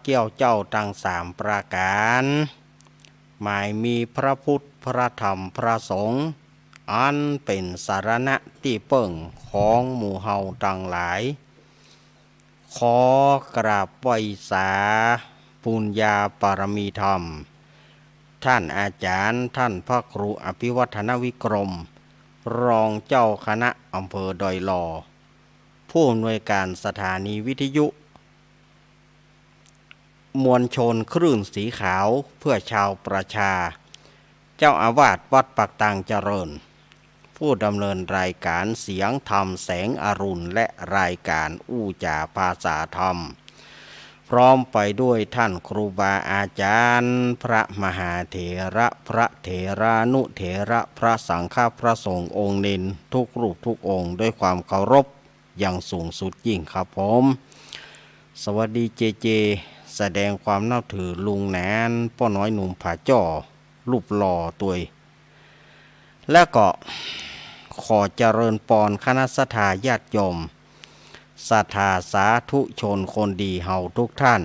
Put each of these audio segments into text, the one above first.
เกี่ยวเจ้าทั้งสามประการหมายมีพระพุทธพระธรรมพระสงฆ์อันเป็นสารณะที่เปิ่งของหมู่เฮาทั้งหลายขอกราบไหว้สาปุญญาปารมีธรรมท่านอาจารย์ท่านพระครูอภิวัฒนวิกรมรองเจ้าคณะอำเภอดอยหล่อผู้อำนวยการสถานีวิทยุมวลชนคลื่นสีขาวเพื่อชาวประชาเจ้าอาวาสวัดปักตังเจริญผู้ดำเนินรายการเสียงธรรมแสงอรุณและรายการอู้จาภาษาธรรมพร้อมไปด้วยท่านครูบาอาจารย์พระมหาเถระพระเถรานุเถระพระสังฆพระสงฆ์องค์เน้นทุกรูปทุกองค์ด้วยความเคารพอย่างสูงสุดยิ่งครับผมสวัสดีเจเจแสดงความนับถือลุงแหนนป้อน้อยหนุ่มผาจ่อรูปหล่อตัวและก็ขอเจริญปอนคณะสัตยาญาติโยมศรัทธาสาธุชนคนดีเฮาทุกท่าน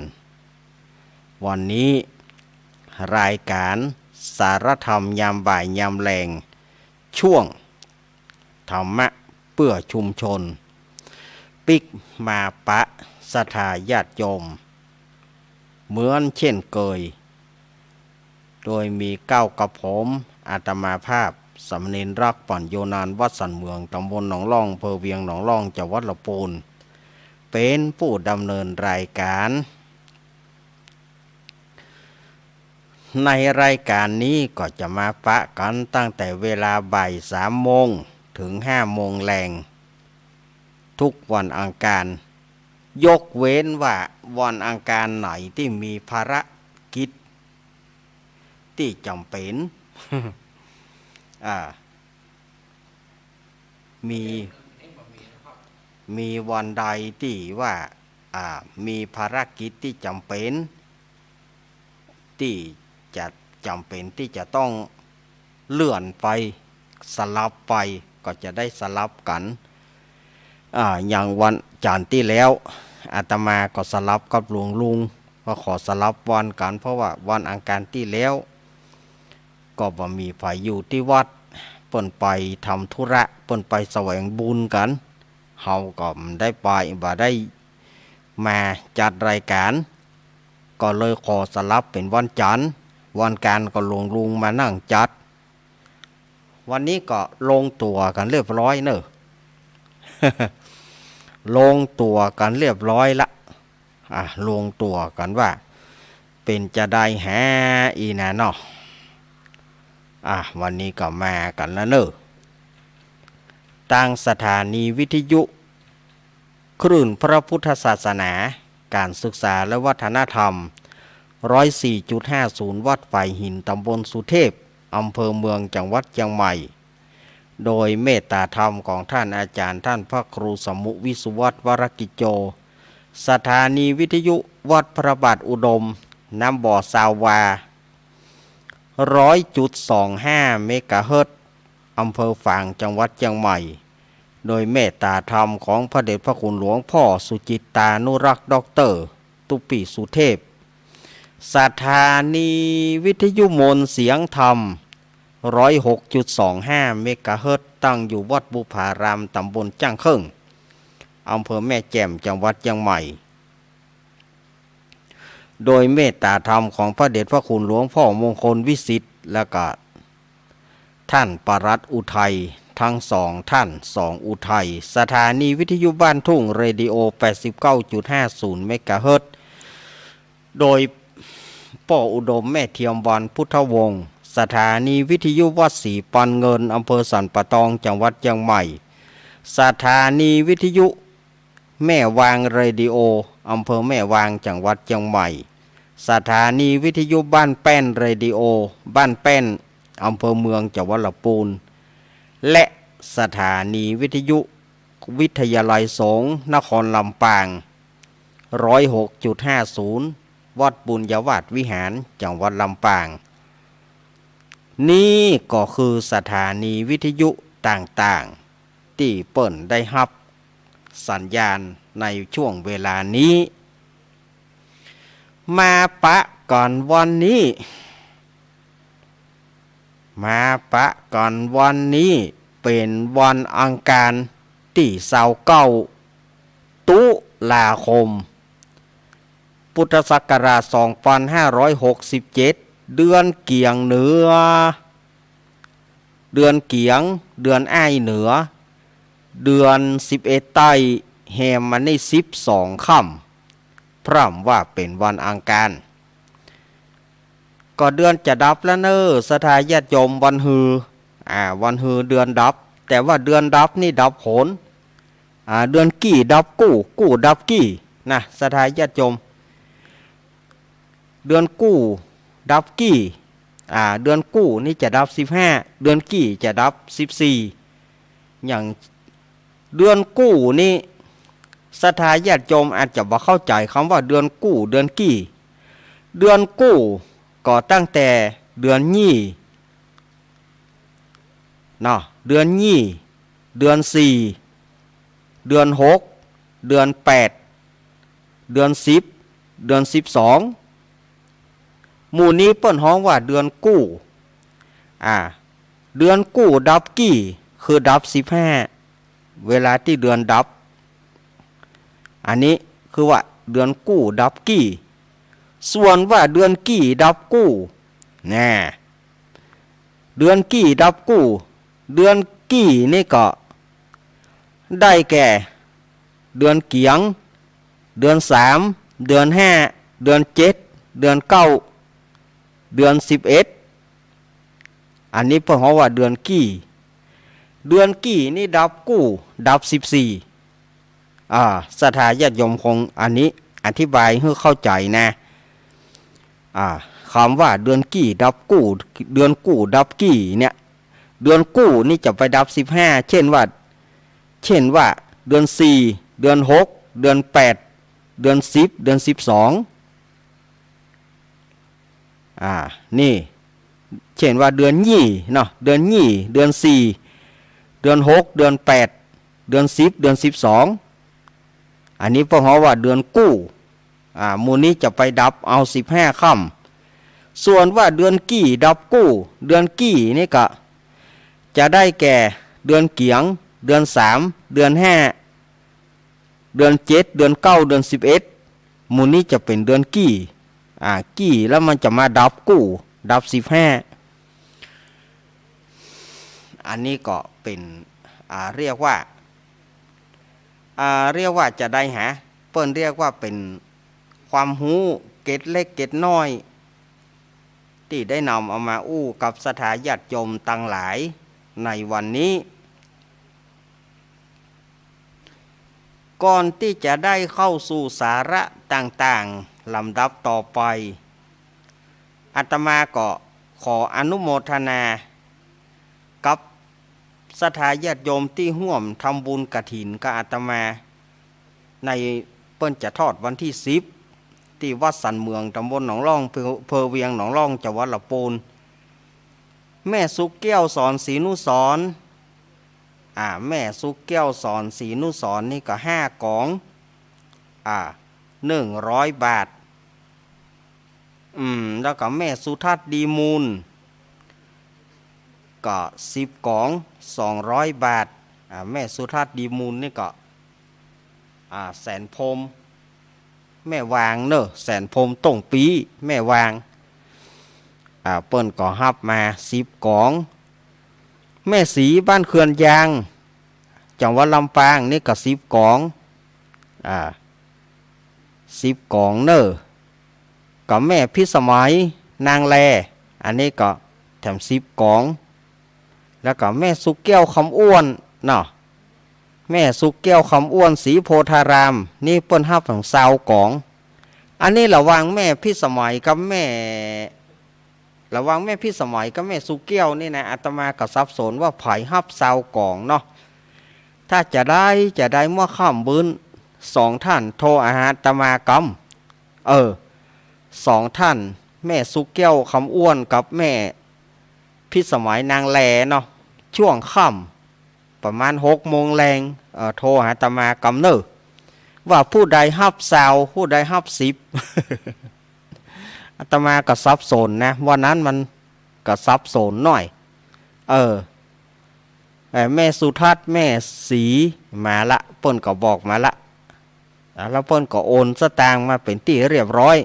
วันนี้รายการสารธรรมยามบ่ายยามแลงช่วงธรรมะเพื่อชุมชนปิกมาปะศรัทธาญาติโยมเหมือนเช่นเคยโดยมีก้าวกับผมอาตมาภาพสำเนินรักปั่นโยนานวัดสันเมืองตำบลหนองล่องอำเภอเวียงหนองล่องจังหวัดลำพูนเป็นผู้ดำเนินรายการในรายการนี้ก็จะมาปะกันตั้งแต่เวลาบ่าย3 โมงถึง5 โมงแรงทุกวันอังคารยกเว้นว่าวันอังคารไหนที่มีภารกิจที่จำเป็น มีวันใดที่ว่ามีภารกิจที่จำเป็นที่จะจำเป็นที่จะต้องเลื่อนไปสลับไปก็จะได้สลับกันอย่างวันจันทร์ที่แล้วอาตมาก็สลับกับหลวงลุงก็ขอสลับวันกันเพราะว่าวันอังคารที่แล้วก็บ่มีไผอยู่ที่วัดเปิ้นไปทำธุระเปิ้นไปแสวงบุญกันเฮาก็ได้ไปบ่ได้มาจัดรายการก็เลยขอสลับเป็นวันจันทร์วันการก็หลวงลุงมานั่งจัดวันนี้ก็ลงตัวกันเรียบร้อยเนอะ ลงตัวกันเรียบร้อยละลงตัวกันว่าเป็นจะได้แฮอีนะเนาะวันนี้ก็มากันแล้วเนอะตั้งสถานีวิทยุคลื่นพระพุทธศาสนาการศึกษาและวัฒนธรรม 104.50 วัดฝ่ายหินตำบลสุเทพอำเภอเมืองจังหวัดเชียงใหม่โดยเมตตาธรรมของท่านอาจารย์ท่านพระครูสมุวิสุวัตวรกิจโจสถานีวิทยุวัดพระบาทอุดมน้ำบ่อซาวา 100.25 เมกะเฮิรตซ์อำเภอฝางจังหวัดเชียงใหม่โดยเมตตาธรรมของพระเดชพระคุณหลวงพ่อสุจิตตานุรักษ์ด็อกเตอร์ตุปิสุเทพสถานีวิทยุมนต์เสียงธรรม 106.25 เมกะเฮิรตซ์ตั้งอยู่วัดบุพารามตำบลจ้างเคิงอำเภอแม่แจ่มจังหวัดเชียงใหม่โดยเมตตาธรรมของพระเดชพระคุณหลวงพ่อมงคลวิสิทธิ์และก็ท่านปรัตน์อุทัยทั้งท่านอุทัยสถานีวิทยุบ้านทุ่งเรดิโอ 89.50 เมกะเฮิรตซ์โดยป้ออุดมแม่เทียมวันพุทธวงศ์สถานีวิทยุวัดศรีปันเงินอำเภอสันปะตองจังหวัดเชียงใหม่สถานีวิทยุแม่วางเรดิโออำเภอแม่วางจังหวัดเชียงใหม่สถานีวิทยุบ้านแป้นเรดิโอบ้านแป้นอำเภอเมืองจังหวัดลำพูนและสถานีวิทยุวิทยาลัยสงฆ์นครลำปาง 106.50 วัดบุญยวาสวิหารจังหวัดลำปางนี่ก็คือสถานีวิทยุต่างๆที่เปิ้นได้รับสัญญาณในช่วงเวลานี้ มาปะก่อนวันนี้มาปะก่อนวันนี้เป็นวันอังคารที่29ตุลาคมพุทธศักราช2567เดือนเกียงเหนือเดือนเกียงเดือนอ้ายเหนือเดือน11ใต้แฮมมันใน12ค่ำพร่ำว่าเป็นวันอังคารก็เดือนจะดับแล้วเนอสถาญาติโยมวันฮือวันฮือเดือนดับแต่ว่าเดือนดับนี่ดับโหนเดือนกี่ดับกู้ดับกี่นะสถาญาติโยมเดือนกู้ดับกี่เดือนกู้นี่จะดับ15เดือนกี่จะดับ14อย่างเดือนกู้นี่สถาญาติโยมอาจจะบ่เข้าใจคำว่าเดือนกู้เดือนกี่เดือนกู้ก็ตั้งแต่เดือนยี่เนาะเดือนยี่เดือน4เดือน6เดือน8เดือน10เดือน12หมู่นี้เปิ้นฮ้องว่าเดือนกู้เดือนกู้ดับกี่คือดับ15เวลาที่เดือนดับอันนี้คือว่าเดือนกู้ดับกี่ส่วนว่าเดือนกี่ดับกู้แน่เดือนกี่ดับกู้เดือนกี่นี่ก็ได้แก่เดือนเกียงเดือน3เดือน5เดือน7เดือน9เดือน11อันนี้เพิ่นว่าเดือนกี่เดือนกี่นี่ดับกู้ดับ14สถาญาติโยมคงอันนี้อธิบายให้เข้าใจนะคำว่าเดือนกี่ดับกู้เดือนกู้ดับกี่เนี่ยเดือนกู้นี่จะไปดับ15เช่นว่าเดือน4เดือน6เดือน8เดือน10เดือน12นี่เช่นว่าเดือนยี่เนาะเดือนยี่เดือน4เดือน6เดือน8เดือน10เดือน12อันนี้พวกเขาว่าเดือนกู้หมู่นี้จะไปดับเอา15ค่ำส่วนว่าเดือนกี่ดับกู้เดือนกี่นี่ก็จะได้แก่เดือนเกียงเดือน3เดือน5เดือน7เดือน9เดือน11หมู่นี้จะเป็นเดือนกี่กี่แล้วมันจะมาดับกู้ดับ15อันนี้ก็เป็นเรียกว่าจะได้เปิ้นเรียกว่าเป็นความรู้เกร็ดเล็กเกร็ดน้อยที่ได้นำเอามาอู้กับสถาญาติโยมตั้งหลายในวันนี้ก่อนที่จะได้เข้าสู่สาระต่างๆลำดับต่อไปอาตมาก็ขออนุโมทนากับสถาญาติโยมที่ร่วมทำบุญกฐินกับอาตมาในเปิ้นจะทอดวันที่10ที่วัดสันเมืองตำบลหนองร่องอำเภอเวียงหนองร่องจังหวัดลำพูนแม่สุกแก้วสอนศรีนุสรแม่สุกแก้วสอนศรีนุสรนี่ก็5กล่อง100 บาทแล้วก็แม่สุทัศน์ดีมูลก็10กล่อง200 บาทแม่สุทัศน์ดีมูลนี่ก็แสนพรมแม่วางเนอะแสนพรมต้งปีแม่วางเปิ้นก็รับมา10กล่องแม่สีบ้านเขื่อนยางจังหวัดลำปางนี่ก็10กล่อง10กล่องเนอะก็แม่พิสมัยนางแลอันนี้ก็แถม10กล่องแล้วก็แม่สุกแก้วคำอ้วนเนาะแม่สุกแก้วคำอ้วนศรีโพธารามนี่เปิ้นรับของ20กล่องอันนี้ระหว่างแม่พิสมัยกับแม่สุกแก้วนี่นะอาตมาก็สับสนว่าไผรับ20กล่องเนาะถ้าจะได้เมื่อค่ำบื้น2ท่านโทรอาตมากำ2ท่านแม่สุกแก้วคำอ้วนกับแม่พิสมัยนางแลเนาะช่วงค่ำประมาณ6 โมงแรงโทรหาอาตมากำว่าผู้ใดรับ20ผู้ใดรับ10 อาตมาก็ซับซ้อนนะวันนั้นมันก็ซับซ้อนหน่อยแม่สุทัศน์แม่สีมาละเปิ้นก็บอกมาละแล้วเปิ้นก็โอนสตางค์มาเป็นที่เรียบร้อย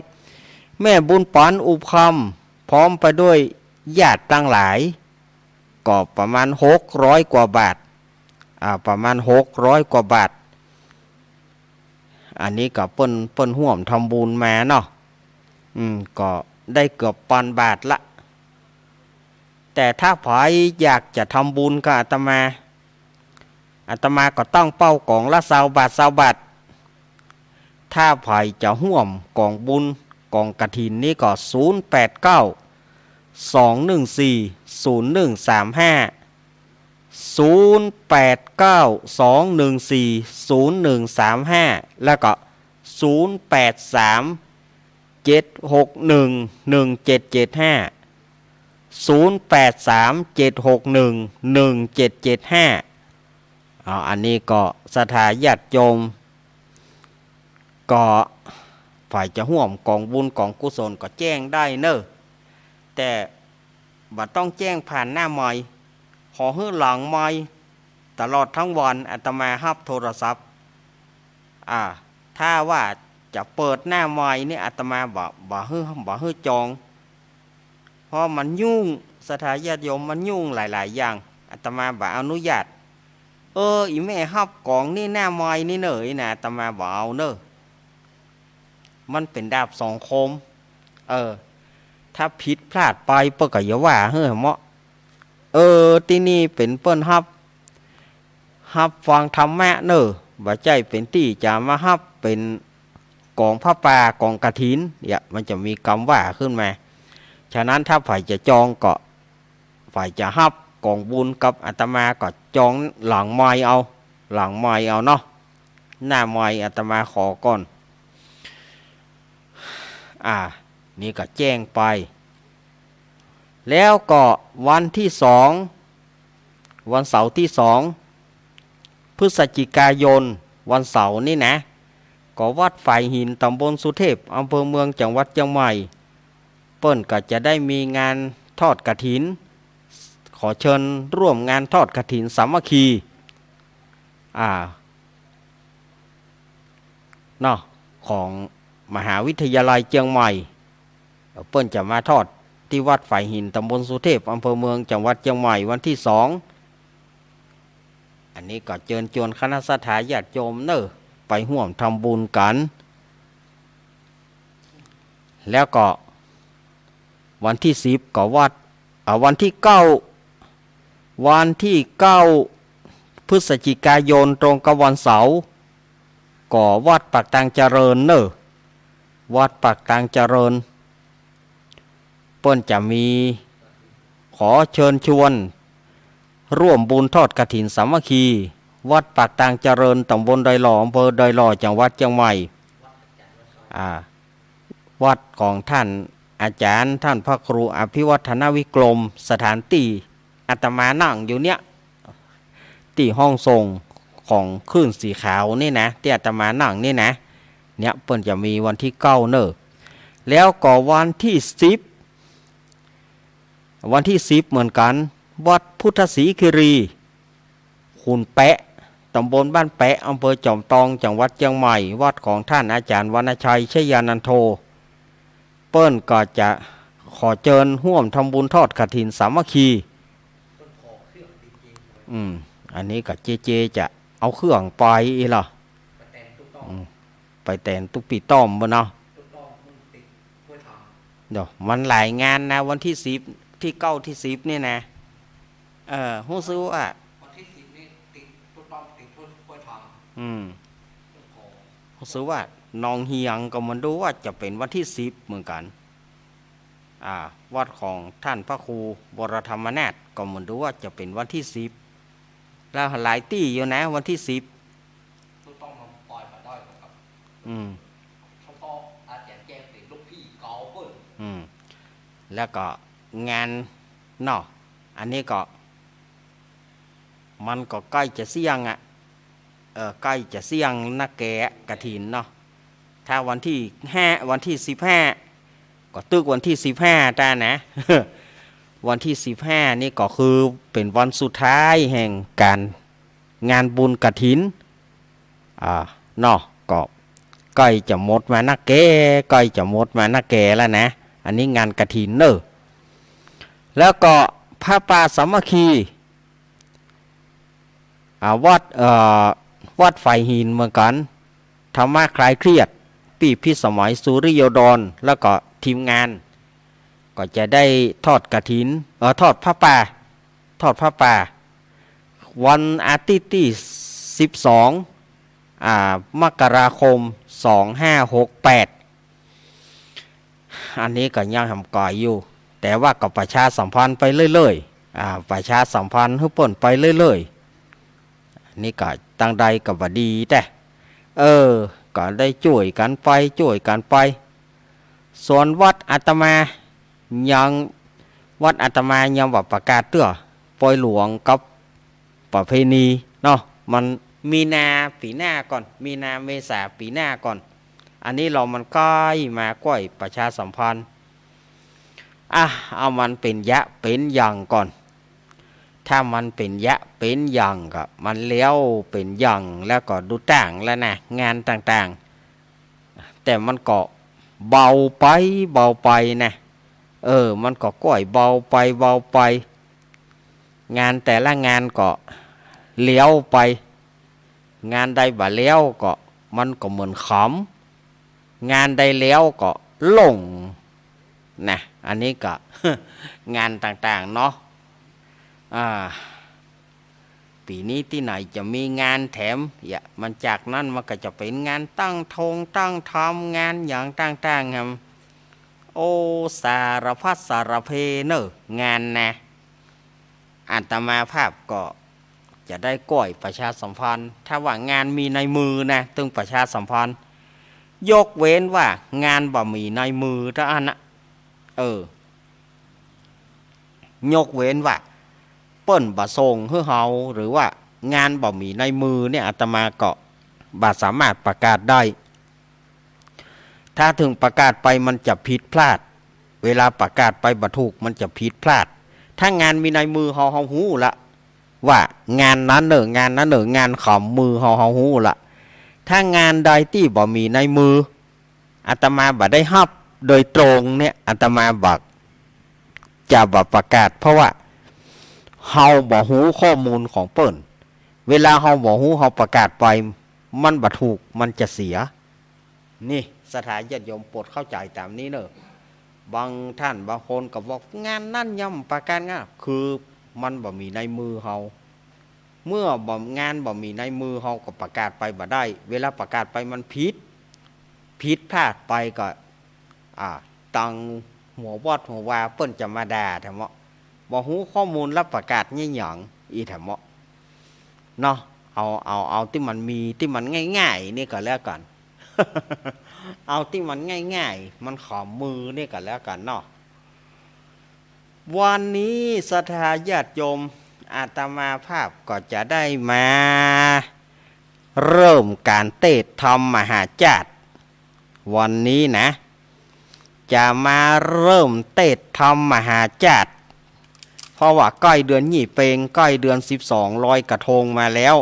แม่บุญปานอุคำพร้อมไปด้วยญาติตั้งหลายก็ประมาณ600 กว่าบาทประมาณ600 กว่าบาทอันนี้ก็เปิ้นห่วมทำบุญมาเนาะก็ได้เกือบ1,000 บาทละแต่ถ้าใครอยากจะทำบุญกับอาตมาก็ต้องเป้ากล่องละ20 บาท20 บาทถ้าใครจะห่วมกล่องบุญกล่องกฐินนี่ก็0832140135แล้วก็0837611775อันนี้ก็ศรัทธาญาติโยมก็ฝ่ายจะห่วมกองบุญกองกุศลก็แจ้งได้เนอะแต่บ่ต้องแจ้งผ่านหน้าไมค์ขอให้หลังไมค์ตลอดทั้งวันอาตมารับโทรศัพท์ถ้าว่าจะเปิดหน้าไมค์นี่อาตมาบ่ให้จองเพราะมันยุ่งศรัทธาญาติโยมมันยุ่งหลายๆอย่างอาตมาบ่อนุญาตอีแม่รับกองนี่หน้าไมค์นี่เนอะนะอาตมาบ่เอาเนอะมันเป็นดาบสองคมถ้าผิดพลาดไปเปิ้นก็อย่าว่าเฮ้อเหมาะที่นี่เป็นเปิ้นรับฟังธรรมะเนอะบ่ใจเป็นที่จะมารับเป็นกองพระป่ากองกฐินมันจะมีคำว่าขึ้นมาฉะนั้นถ้าฝ่ายจะจองก็ฝ่ายจะรับกองบุญกับอาตมาก็จองหลังไมค์เอาเนาะหน้าไมค์อาตมาขอก่อนนี่ก็แจ้งไปแล้วก็วันที่2วันเสาร์ที่2พฤศจิกายนวันเสาร์นี่นะก็วัดฝ่ายหินตำบลสุเทพอำเภอเมืองจังหวัดเชียงใหม่เปิ้นก็จะได้มีงานทอดกฐินขอเชิญร่วมงานทอดกฐินสามัคคีเนาะของมหาวิทยาลัยเชียงใหม่เปิ้นจะมาทอดที่วัดฝ่ายหินตำบลสุเทพอำเภอเมืองจังหวัดเชียงใหม่วันที่2อันนี้ก็เชิญชวนคณะศรัทธาญาติโยมเนอะไปร่วมทำบุญกันแล้วก็วันที่10ก็วันที่9พฤศจิกายนตรงกับวันเสาร์ก็วัดปากตังเจริญเนอะวัดปากตังเจริญเปิ้นจะมีขอเชิญชวนร่วมบุญทอดกฐินสามัคคีวัดปากตังเจริญตำบลดอยหล่ออำเภอดอยหล่อจังหวัดเชียงใหม่วัดของท่านอาจารย์ท่านพระครูอภิวัฒนวิกรมสถานที่อาตมานั่งอยู่เนี้ยที่ห้องทรงของคลื่นสีขาวนี่นะที่อาตมานั่งนี่นะเนี่ยเปิ้นจะมีวันที่9เนอะแล้วก็วันที่10เหมือนกันวัดพุทธศรีคีรีขุนแปะตำบลบ้านแปะอำเภอจอมทองจังหวัดเชียงใหม่วัดของท่านอาจารย์วรรณชัยชยานันโทเปิ้นก็จะขอเชิญร่วมทำบุญทอดกฐินสามัคคีอันนี้ก็เจจะเอาเครื่องไปอีหรอไปแต่งตุกปีต้อมบ่เนาะเดี๋ยวมันหลายงานนะวันที่10ที่9ที่10นี่นะฮู้ซื้อว่าวันที่10นี่ติดตุกต้อมติดถ้วยทองฮู้ซื้อว่าน้องเฮียงก็มันดูว่าจะเป็นวันที่10เหมือนกันวัดของท่านพระครูวรธรรมนาถก็มันดูว่าจะเป็นวันที่10แล้วหลายที่อยู่นะวันที่10ต้องมาปล่อยมาได้ครับเขาต้องอาจารย์แจ้งเป็นลูกพี่เก่าเพิ่นแล้วก็งานเนาะอันนี้ก็มันก็ใกล้จะเสี่ยงใกล้จะเสี่ยงนักแกะกฐินเนาะถ้าวันที่15 ก็ตึกวันที่15จ้านะ วันที่15นี่ก็คือเป็นวันสุดท้ายแห่งการงานบุญกฐินเนาะก็ใกล้จะหมดมานักแก่ใกล้จะหมดมานักแก่แล้วนะอันนี้งานกฐินเนอะแล้วก็พระป่าสามัคคีวัดไฟหินเหมือนกันธรรมะคลายเครียดปีพิสมัยสุริโยดรแล้วก็ทีมงานก็จะได้ทอดกฐินทอดพระป่าวันอาทิตย์ที่12มกราคม2568อันนี้ก็ยังทำก่อยอยู่แต่ว่าก็ประชาสัมพันธ์ไปเรื่อยๆประชาสัมพันธ์ให้เปิ่นไปเรื่อยๆนี่ก็ตั้งใดก็บ่ดีแต่ก็ได้ช่วยกันไปส่วนวัดอาตมายังว่าประกาศเตื้อปล่อยหลวงกับประเพณีเนาะมันมีนาปีหน้าก่อนมีนาเมษาปีหน้าก่อนอันนี้เรามันใกล้มาใกล้ประชาสัมพันธ์เอามันเป็นยะเป็นอย่างก่อนถ้ามันเป็นยะเป็นอย่างก็มันเลี้ยวเป็นอย่างแล้วก็ดูต่างแล้วนะงานต่างๆแต่มันก็เบาไปนะมันก็ก้อยเบาไปงานแต่ละงานก็เลี้ยวไปงานใดบ่เลี้ยวก็มันก็เหมือนขำงานใดเลี้ยวก็หลงนะอันนี้ก็ งานต่างๆเนาะปีนี้ที่ไหนจะมีงานแถมมันจากนั้นมันก็จะเป็นงานตั้งธงตั้งธรรมงานอย่างต่างๆครับโอ้สารพัดสารเพเนอะงานนะอาตมาภาพก็จะได้ก้อยประชาสัมพันธ์ถ้าว่างานมีในมือนะต้องประชาสัมพันธ์ยกเว้นว่างานบ่มีในมือท่านนะยกเว้นว่าเปิ้นบ่ส่งให้เฮาหรือว่างานบ่มีในมือเนี่ยอาตมาก็บ่สามารถประกาศได้ถ้าถึงประกาศไปมันจะผิดพลาดเวลาประกาศไปบ่ถูกมันจะผิดพลาดถ้างานมีในมือเฮาฮู้ละว่างานนั้นงานของมือเฮาฮู้ละถ้างานใดที่บ่มีในมืออาตมาบ่ได้รับโดยตรงเนี่ยอาตมาบอกจะบ่ประกาศเพราะว่าเฮาบ่ฮู้ข้อมูลของเปิ้นเวลาเฮาบ่ฮู้เฮาประกาศไปมันบ่ถูกมันจะเสียนี่สถานญาติโยมโปรดเข้าใจตามนี้เนอะบางท่านบางคนก็บอกงานนั่นย่ำประกาศงานคือมันบ่มีในมือเฮาเมื่องานบ่มีในมือเฮาก็ประกาศไปบ่ได้เวลาประกาศไปมันผิดพลาดไปก็ตังหัววอดหัววาเปิ้นจะมาด่าแถมบ่ฮู้ข้อมูลรับประกาศยี่หยังอีแถมเนาะเอาที่มันมีที่มันง่ายๆนี่ก็แล้วกัน เอาที่มันง่ายๆมันขอมือนี่ก็แล้วกันเนาะวันนี้ศรัทธาญาติโยมอาตมาภาพก็จะได้มาเริ่มการเทศธรรมมหาจาตุวันนี้นะจะมาเริ่มเทศธรรมมหาจาตุเพราะว่าใกล้เดือนยี่เปงใกล้เดือน12ลอยกระทงมาแล้ว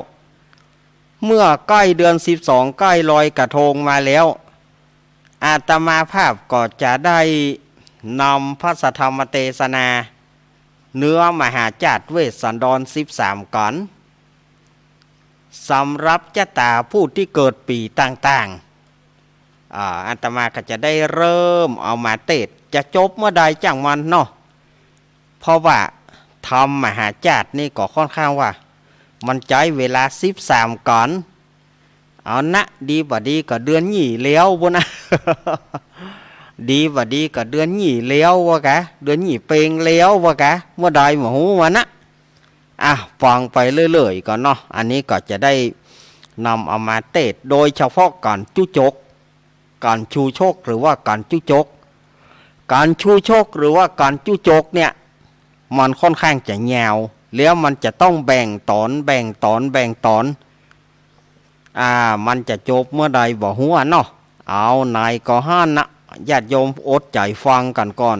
เมื่อใกล้เดือน12ใกล้ลอยกระทงมาแล้วอาตมาภาพก็จะได้นำพระธรรมเทศนาเนื้อมหาจาตุเวสสันดร13ก่อนสำหรับเจ้าตาผู้ที่เกิดปีต่างๆอาตมาก็จะได้เริ่มเอามาเทศจะจบเมื่อใดจังมันเนาะเพราะว่าธรรมมหาจาตุนี่ก็ค่อนข้างว่ามันใช้เวลา13ก่อนเอานะดีบ่ดีก็เดือนยี่แล้วบ่นะ ดีบ่ดีก็เดือนยี่แล้ววะกะเดือนยี่เปงแล้ววะกะเมื่อใดมาหูวะนะฟังไปเรื่อยๆก่อนเนาะอันนี้ก็จะได้นำเอามาเทศโดยเฉพาะการจุจกการชูโชคหรือว่าการจุจกการชูโชคหรือว่าการจุจกเนี่ยมันค่อนข้างจะยาวแล้วมันจะต้องแบ่งตอนมันจะจบเมื่อใดบ่ฮู้เนาะเอานายก็ห้านนะ ญาติโยมอดใจฟังกันก่อน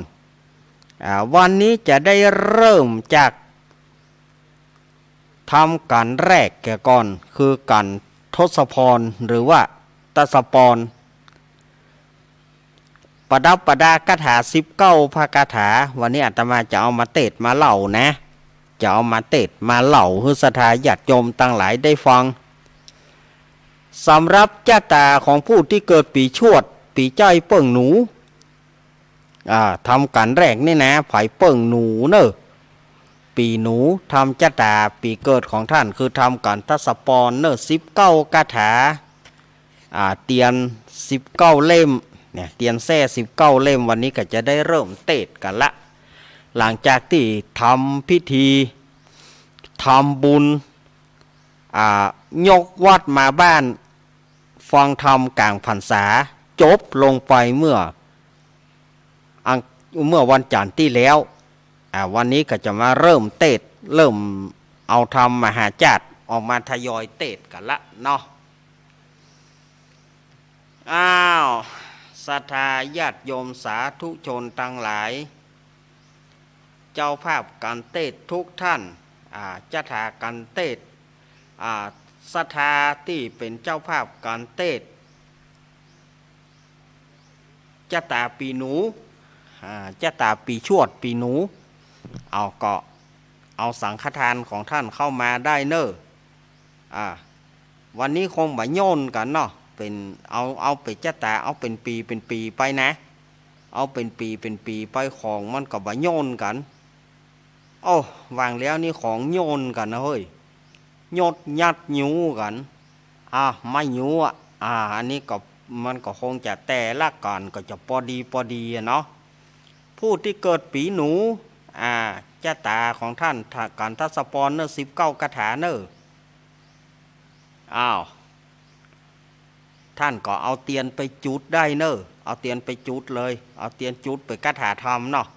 วันนี้จะได้เริ่มจากทำกันแรกแก่ก่อนคือกันทศพรหรือว่าตสปรประดับประดาคาถา19พระคาถาวันนี้อาตมาจะเอามาเทศมาเล่านะจะเอามาเทศมาเล่าให้ศรัทธาญาติโยมตั้งหลายได้ฟังสำหรับชะตาของผู้ที่เกิดปีชวดปีใจเปิ่งหนูทำกันแรกนี่นะไผ่เปิ่งหนูเนอะปีหนูทำชะตาปีเกิดของท่านคือทำกันทศปรเนอะ19คาถาเตียน19เล่มเนี่ยเตียนแท้19เล่มวันนี้ก็จะได้เริ่มเทศกันละหลังจากที่ทำพิธีทำบุญยกวัดมาบ้านฟังธรรมกลางพรรษาจบลงไปเมื่อวันจันทร์ที่แล้ววันนี้ก็จะมาเริ่มเทศเริ่มเอาธรรมมหาจัดออกมาทยอยเทศกันละเนาะศรัทธาญาติโยมสาธุชนทั้งหลายเจ้าภาพการเทศทุกท่านจะถาการเทศศรัทธาที่เป็นเจ้าภาพการเทศจะตาปีหนูจะตาปีชวดปีหนูเอาสังฆทานของท่านเข้ามาได้เนอะวันนี้คงบ่โยนกันเนาะเป็นเอาไปจะตาเอาเป็นปีไปนะเอาเป็นปีไปของมันก็บ่โยนกันวางแล้วนี่ของโยนกันนะเฮ้ยโยดยัดยูกันไม่ยูอันนี้ก็มันก็คงจะแต่ละก่อนก็จะพอดีเนาะผู้ที่เกิดปีหนูชะตาของท่านการทศปรเนอะ19คาถาเนอะท่านก็เอาเตียนไปจุดได้เนอะเอาเตียนไปจุดเลยเอาเตียนจุดไปคาถาธรรมเนาะ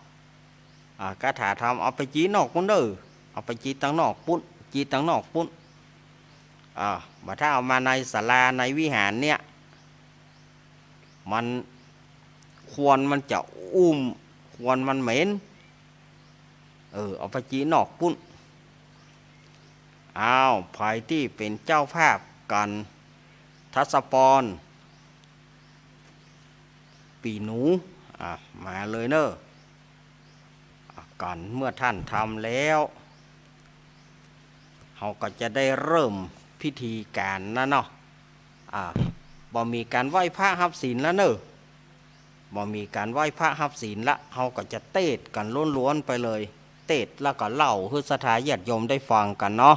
คาถาธรรมเอาไปจีนอกปุ้นเนอะเอาไปจีตั้งนอกปุ้นจีตั้งนอกปุ้นถ้าเอามาในศาลาในวิหารเนี่ยมันควรมันจะควรมันเหม็นเอาไปจีนอกปุ้นภายที่เป็นเจ้าภาพกันทศปรปีหนูมาเลยเนอะก่อนเมื่อท่านทำแล้วเราก็จะได้เริ่มพิธีการนะเนาะบ่มีการไหว้พระรับศีลแล้วเนอะบ่มีการไหว้พระรับศีลละเราก็จะเทศกันล้วนๆไปเลยเทศแล้วก็เล่าให้ศรัทธาญาติโยมได้ฟังกันเนาะ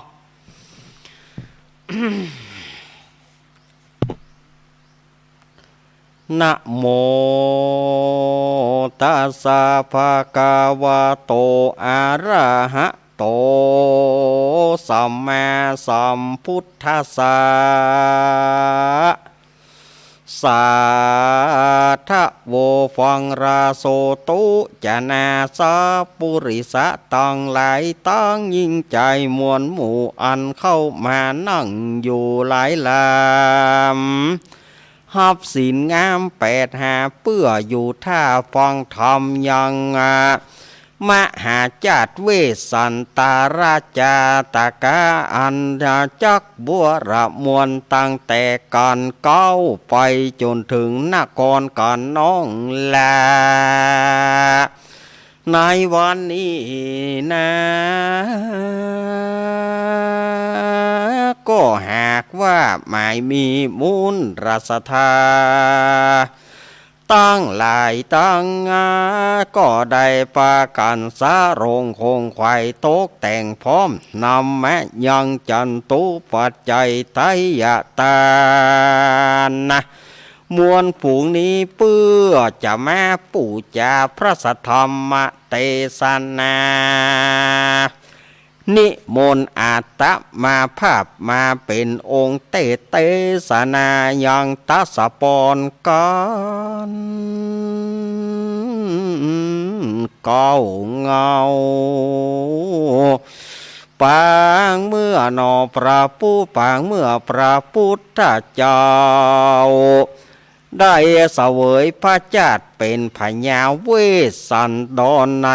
นะโมตัสสะภะคะวะโตอะระหะโตสัมมาสัมพุทธัสสะสาธะโวฟังราโสตุจนาสาปุริสะตังหลายตั้งยิ่งใจมวลหมู่อันเข้ามานั่งอยู่หลายลำหับศีลงาม8 หาเปื่ออยู่ท่าฟังธรรมยังมหาจัดเวสันตาราชาตากาอันจักบัวระมวลตั้งแต่ก่อนเก้าไปจนถึงนครก่อนน้องลาในวันนี้นะก็หากว่าไม่มีมูลรัศธาตั้งหลายตั้งก็ได้ปากันสาโรงคงไข่ตกแต่งพร้อมนำแม้ยังจันตุปัจจัยไตยตานะมวลฝูงนี้เพื่อจะมาปูจาพระสัทธรรมเทศนานิมนต์อาตมาภาพมาเป็นองค์เทศนายังตัสปรกันเก้าเงาปางเมื่อนอพระผู้ปางเมื่อพระพุทธเจ้า ได้เสวยพระเจ้าเป็นพญาเวสสันดรใน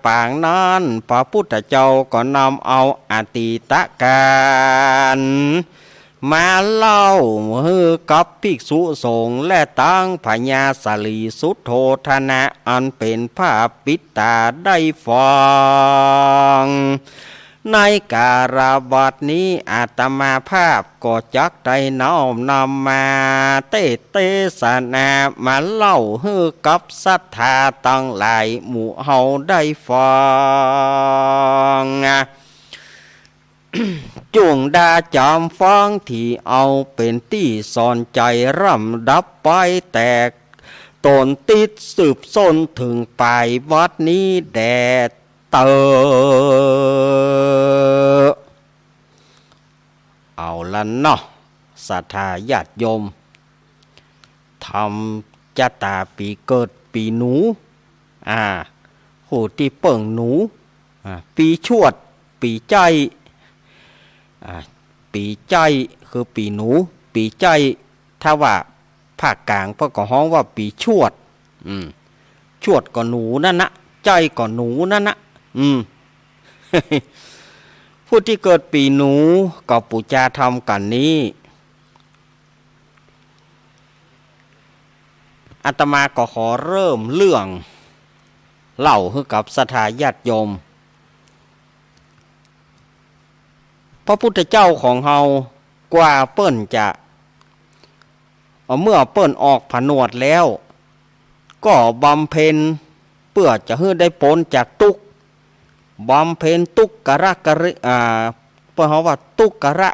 ปางนั้นพระพุทธเจ้าก็นำเอาอดีตการมาเล่าฮือกับภิกษุสงฆ์และตั้งพญาสลีสุทโธทนะอันเป็นพระปิตาได้ฟังในการบัดนี้อาตมาภาพก็จักได้น้อมนำมาเทศนามาเล่าฮือกับศรัทธาตั้งหลายหมู่เฮาได้ฟัง จุงดาจอมฟังที่เอาเป็นที่สอนใจร่ำดับไปแต่ตนติดสืบส้นถึงปลายวัดนี้แดดเตอเอาละเนาะศรัทธาญาติโยมทำจตาปีเกิดปีหนูหูที่เปิ่งหนูปีชวดปีใจปีใจคือปีหนูปีใจถ้าว่าภาคกลางเพื่อก็ฮ้องว่าปีชวดชวดก็หนูนั่นนะใจก็หนูนั่นนะผู้ที่เกิดปีหนูก็ปูจาทำกันนี้อาตมาก็ขอเริ่มเรื่องเล่าให้กับศรัทธาญาติโยมพระพุทธเจ้าของเฮากว่าเปิ้นจะเมื่อเปิ้นออกผนวดแล้วก็บำเพ็ญเพื่อจะให้ได้พ้นจากทุกข์บำเพ็ญทุกขะกริเปิ้นเฮาว่าทุกขะ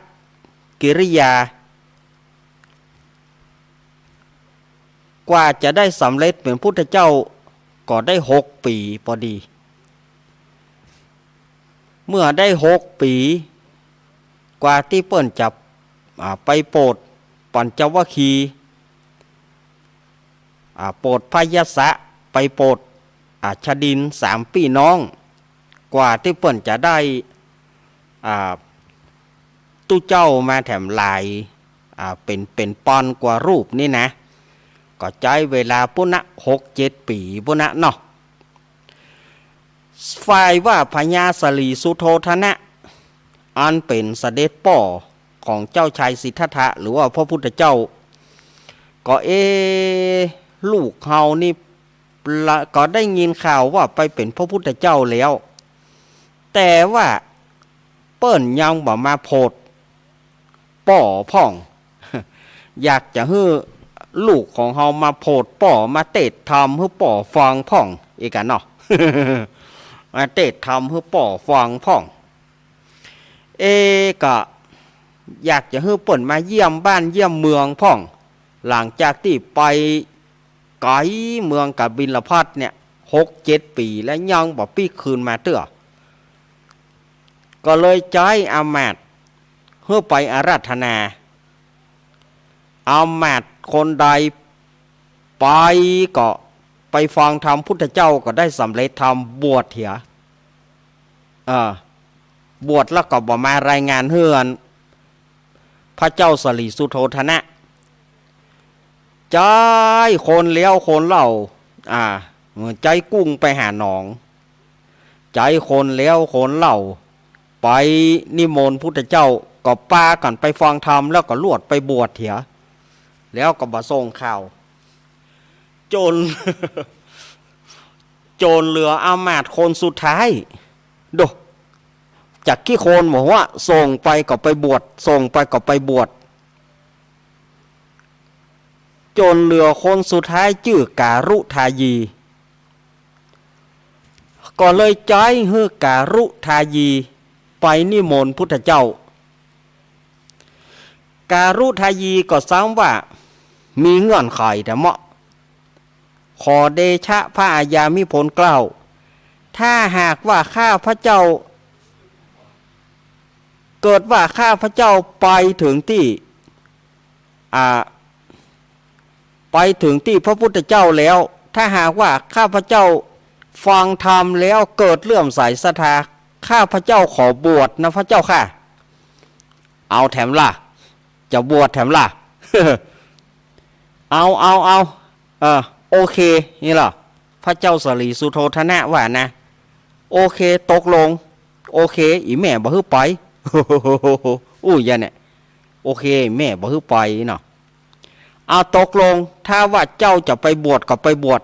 กิริยากว่าจะได้สำเร็จเป็นพุทธเจ้าก็ได้6 ปีพอดีเมื่อได้6 ปีกว่าที่เปิ้นจะไปโปรดปัญจวัคคีย์โปรดพยสะไปโปรดชดิน3 พี่น้องกว่าที่เปิ้นจะได้ตู้เจ้ามาแถมลายเป็นปอนกว่ารูปนี่นะก็ใช้เวลาปุณะ6-7 ปีปุณะเนาะฝ่ายว่าพญาสลีสุโธทนะอันเป็นเสด็จป่อของเจ้าชายสิทธัตถะหรือว่าพระพุทธเจ้าก็ลูกเฮานี่ก็ได้ยินข่าวว่าไปเป็นพระพุทธเจ้าแล้วแต่ว่าเปิ้นยังบ่มาโพดป่อพ่อง อยากจะให้ลูกของเฮามาโพดป่อมาเตะทำให้ป่อฟังพ่องอีกกันเนาะ มาเตะทำให้ป่อฟังพ่องก็อยากจะให้เปิ้นมาเยี่ยมบ้านเยี่ยมเมืองพ่องหลังจากที่ไปไกลเมืองกับบิลพัทเนี่ย6-7 ปีแล้วยังบ่ปีคืนมาเตื้อก็เลยใจอามาตย์เพื่อไปอาราธนาอามาตย์คนใดไปก็ไปฟังธรรมพุทธเจ้าก็ได้สำเร็จธรรมบวชเถียบวชแล้วก็บ่มารายงานเฮือนพระเจ้าสลีสุโธทนะใจคนเลี้ยวคนเล่าใจกุ้งไปหาหนองใจคนเลี้ยวคนเล่าไปนิมนต์พุทธเจ้าก็ปากันไปฟังธรรมแล้วก็ลวดไปบวชเถียแล้วก็บ่ส่งข่าวจน โจรเหลืออามาตย์คนสุดท้ายดูจากขี้โคนบอกว่าส่งไปก็ไปบวชส่งไปก็ไปบวชจนเหลือคนสุดท้ายชื่อการุทายีก็เลยใจให้การุทายีไปนิมนต์พุทธเจ้าการุทายีก็ซ้ำว่ามีเงื่อนไขแต่เหมาะขอเดชะพระอาญามิพลเกล้าถ้าหากว่าข้าพระเจ้าเกิดว่าข้าพระเจ้าไปถึงที่พระพุทธเจ้าแล้วถ้าหากว่าข้าพระเจ้าฟังธรรมแล้วเกิดเลื่อมใสศรัทธาข้าพระเจ้าขอบวชนะพระเจ้าค่ะเอาแถมล่ะจะบวชแถมล่ะ เอาโอเคนี่เหรอพระเจ้าสลีสุโธทนะว่านะโอเคตกลงโอเคอีแม่บ่ฮื้อไป อู้ยะเนี่ยโอเคแม่บ่ฮื้อไปเนาะเอาตกลงถ้าว่าเจ้าจะไปบวชก็ไปบวช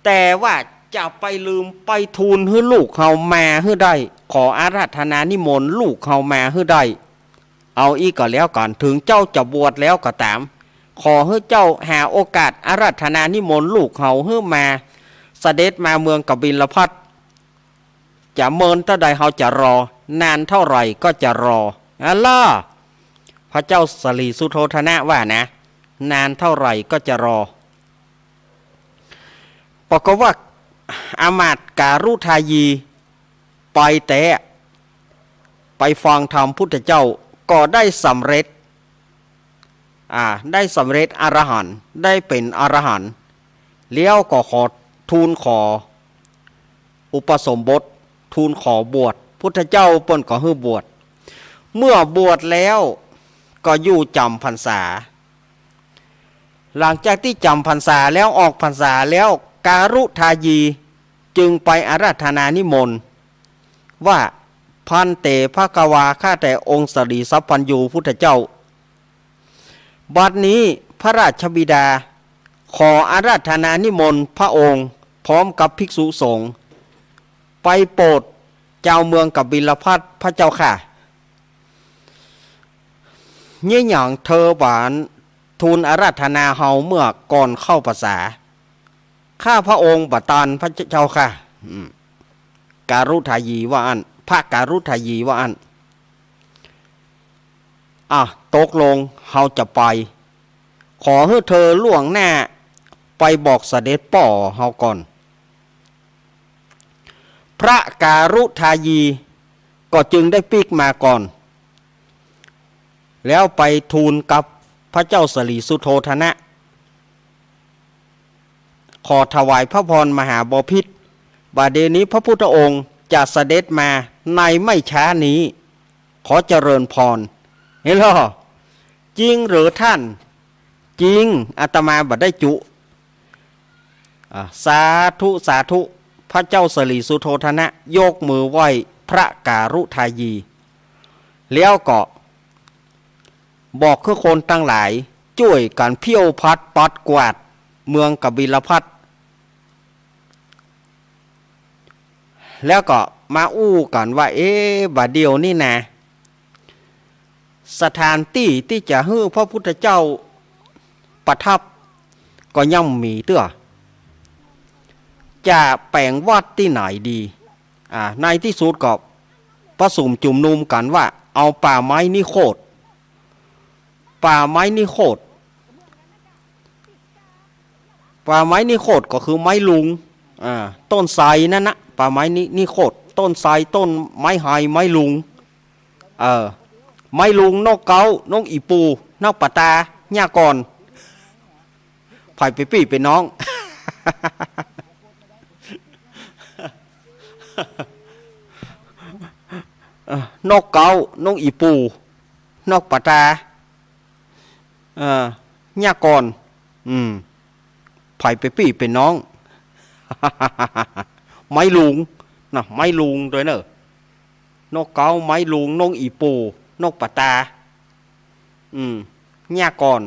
แต่ว่าจะไปลืมไปทูลให้ลูกเขามาให้ได้ขออาราธนานิมนต์ลูกเขามาให้ได้เอาอีกก็แล้วก่อนถึงเจ้าจะบวชแล้วก็ตามขอให้เจ้าหาโอกาสอาราธนานิมนต์ลูกเขาให้มาเสด็จมาเมืองกบิลพัสจะเมินเท่าใดเขาจะรอนานเท่าไหร่ก็จะรออัลลอฮ์พระเจ้าสลีสุโธทนะว่านะนานเท่าไหร่ก็จะรอบอกว่าอามาตย์การุทายีไปแต่ไปฟังธรรมพุทธเจ้าก็ได้สำเร็จได้สำเร็จอรหันต์ได้เป็นอรหันต์เลี้ยวก็ขอทูลขออุปสมบททูลขอบวชพุทธเจ้าเปิ้นก็ให้บวชเมื่อบวชแล้วก็อยู่จำพรรษาหลังจากที่จำพรรษาแล้วออกพรรษาแล้วการุทายีจึงไปอาราธนานิมนต์ว่าพันเตภะกวาข้าแต่องค์สรีสัพพัญญูพุทธเจ้าบัดนี้พระราชบิดาขออาราธนานิมนต์พระองค์พร้อมกับภิกษุสงฆ์ไปโปรดเจ้าเมืองกบิลพัสพระเจ้าค่ะเนี่ยอย่างเธอบานทูลอาราธนาเฮาเมื่อก่อนเข้าพรรษาข้าพระองค์บัตานพระเจ้าค่ะการุทายีว่าอันพระการุทายีว่าอันตกลงเฮาจะไปขอให้เธอล่วงหน้าไปบอกเสด็จป่อเฮาก่อนพระการุทายีก็จึงได้ปีกมาก่อนแล้วไปทูลกับพระเจ้าสลีสุโธทนะขอถวายพระพรมหาบพิตรบาดนี้พระพุทธองค์จะเสด็จมาในไม่ช้านี้ขอเจริญพรเห็นหรอจริงหรือท่านจริงอาตมาบัดได้จุสาธุสาธุพระเจ้าสลีสุโธทนะยกมือไหว้พระการุทายีแล้วก็บอกคือคนตั้งหลายช่วยกันเพี้ยวพัดปัดกวาดเมืองกบิลพัสแล้วก็มาอู้กันว่าบัดเดียวนี่นะสถานที่จะให้พระพุทธเจ้าประทับก็ย่อมมีเตื้อจะแปลงวัดที่ไหนดีในที่สุดก็ประสุมจุ่มนุมกันว่าเอาป่าไม้นิโคธป่าไม้นิโคธป่าไม้นิโคธก็คือไม้ลุงต้นไทรนั่นนะป่าไม้นิโคธต้นไทรต้นไม้ไฮไม้ลุงไม้ลุงนกเกานกอีปูนกปะตาหญ้ากอนไผ่ไปปี้เป็นน้อง นกเกานกอีปูนกปะตาหญ้ากอนไผ่ไปปี้เป็นน้อง ไม้ลุงนะไม้ลุงด้วยเนอะนกเกาไม้ลุงนกอีปูนกปะตาหญ้ากอน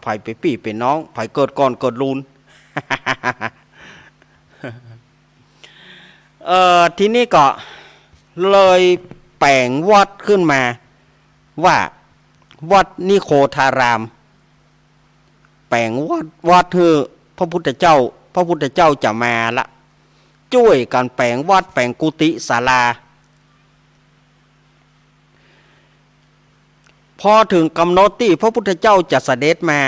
ไผ่ไปปี้เป็นน้องไผ่เกิดก่อนเกิดลุน ทีนี้ก็เลยแปลงวัดขึ้นมาว่าวัดนิโคธารามแปลงวัดคือพระพุทธเจ้าจะมาละช่วยกันแปลงวัดแปลงกุฏิศาลาพอถึงกำหนดที่พระพุทธเจ้าจะเสด็จมา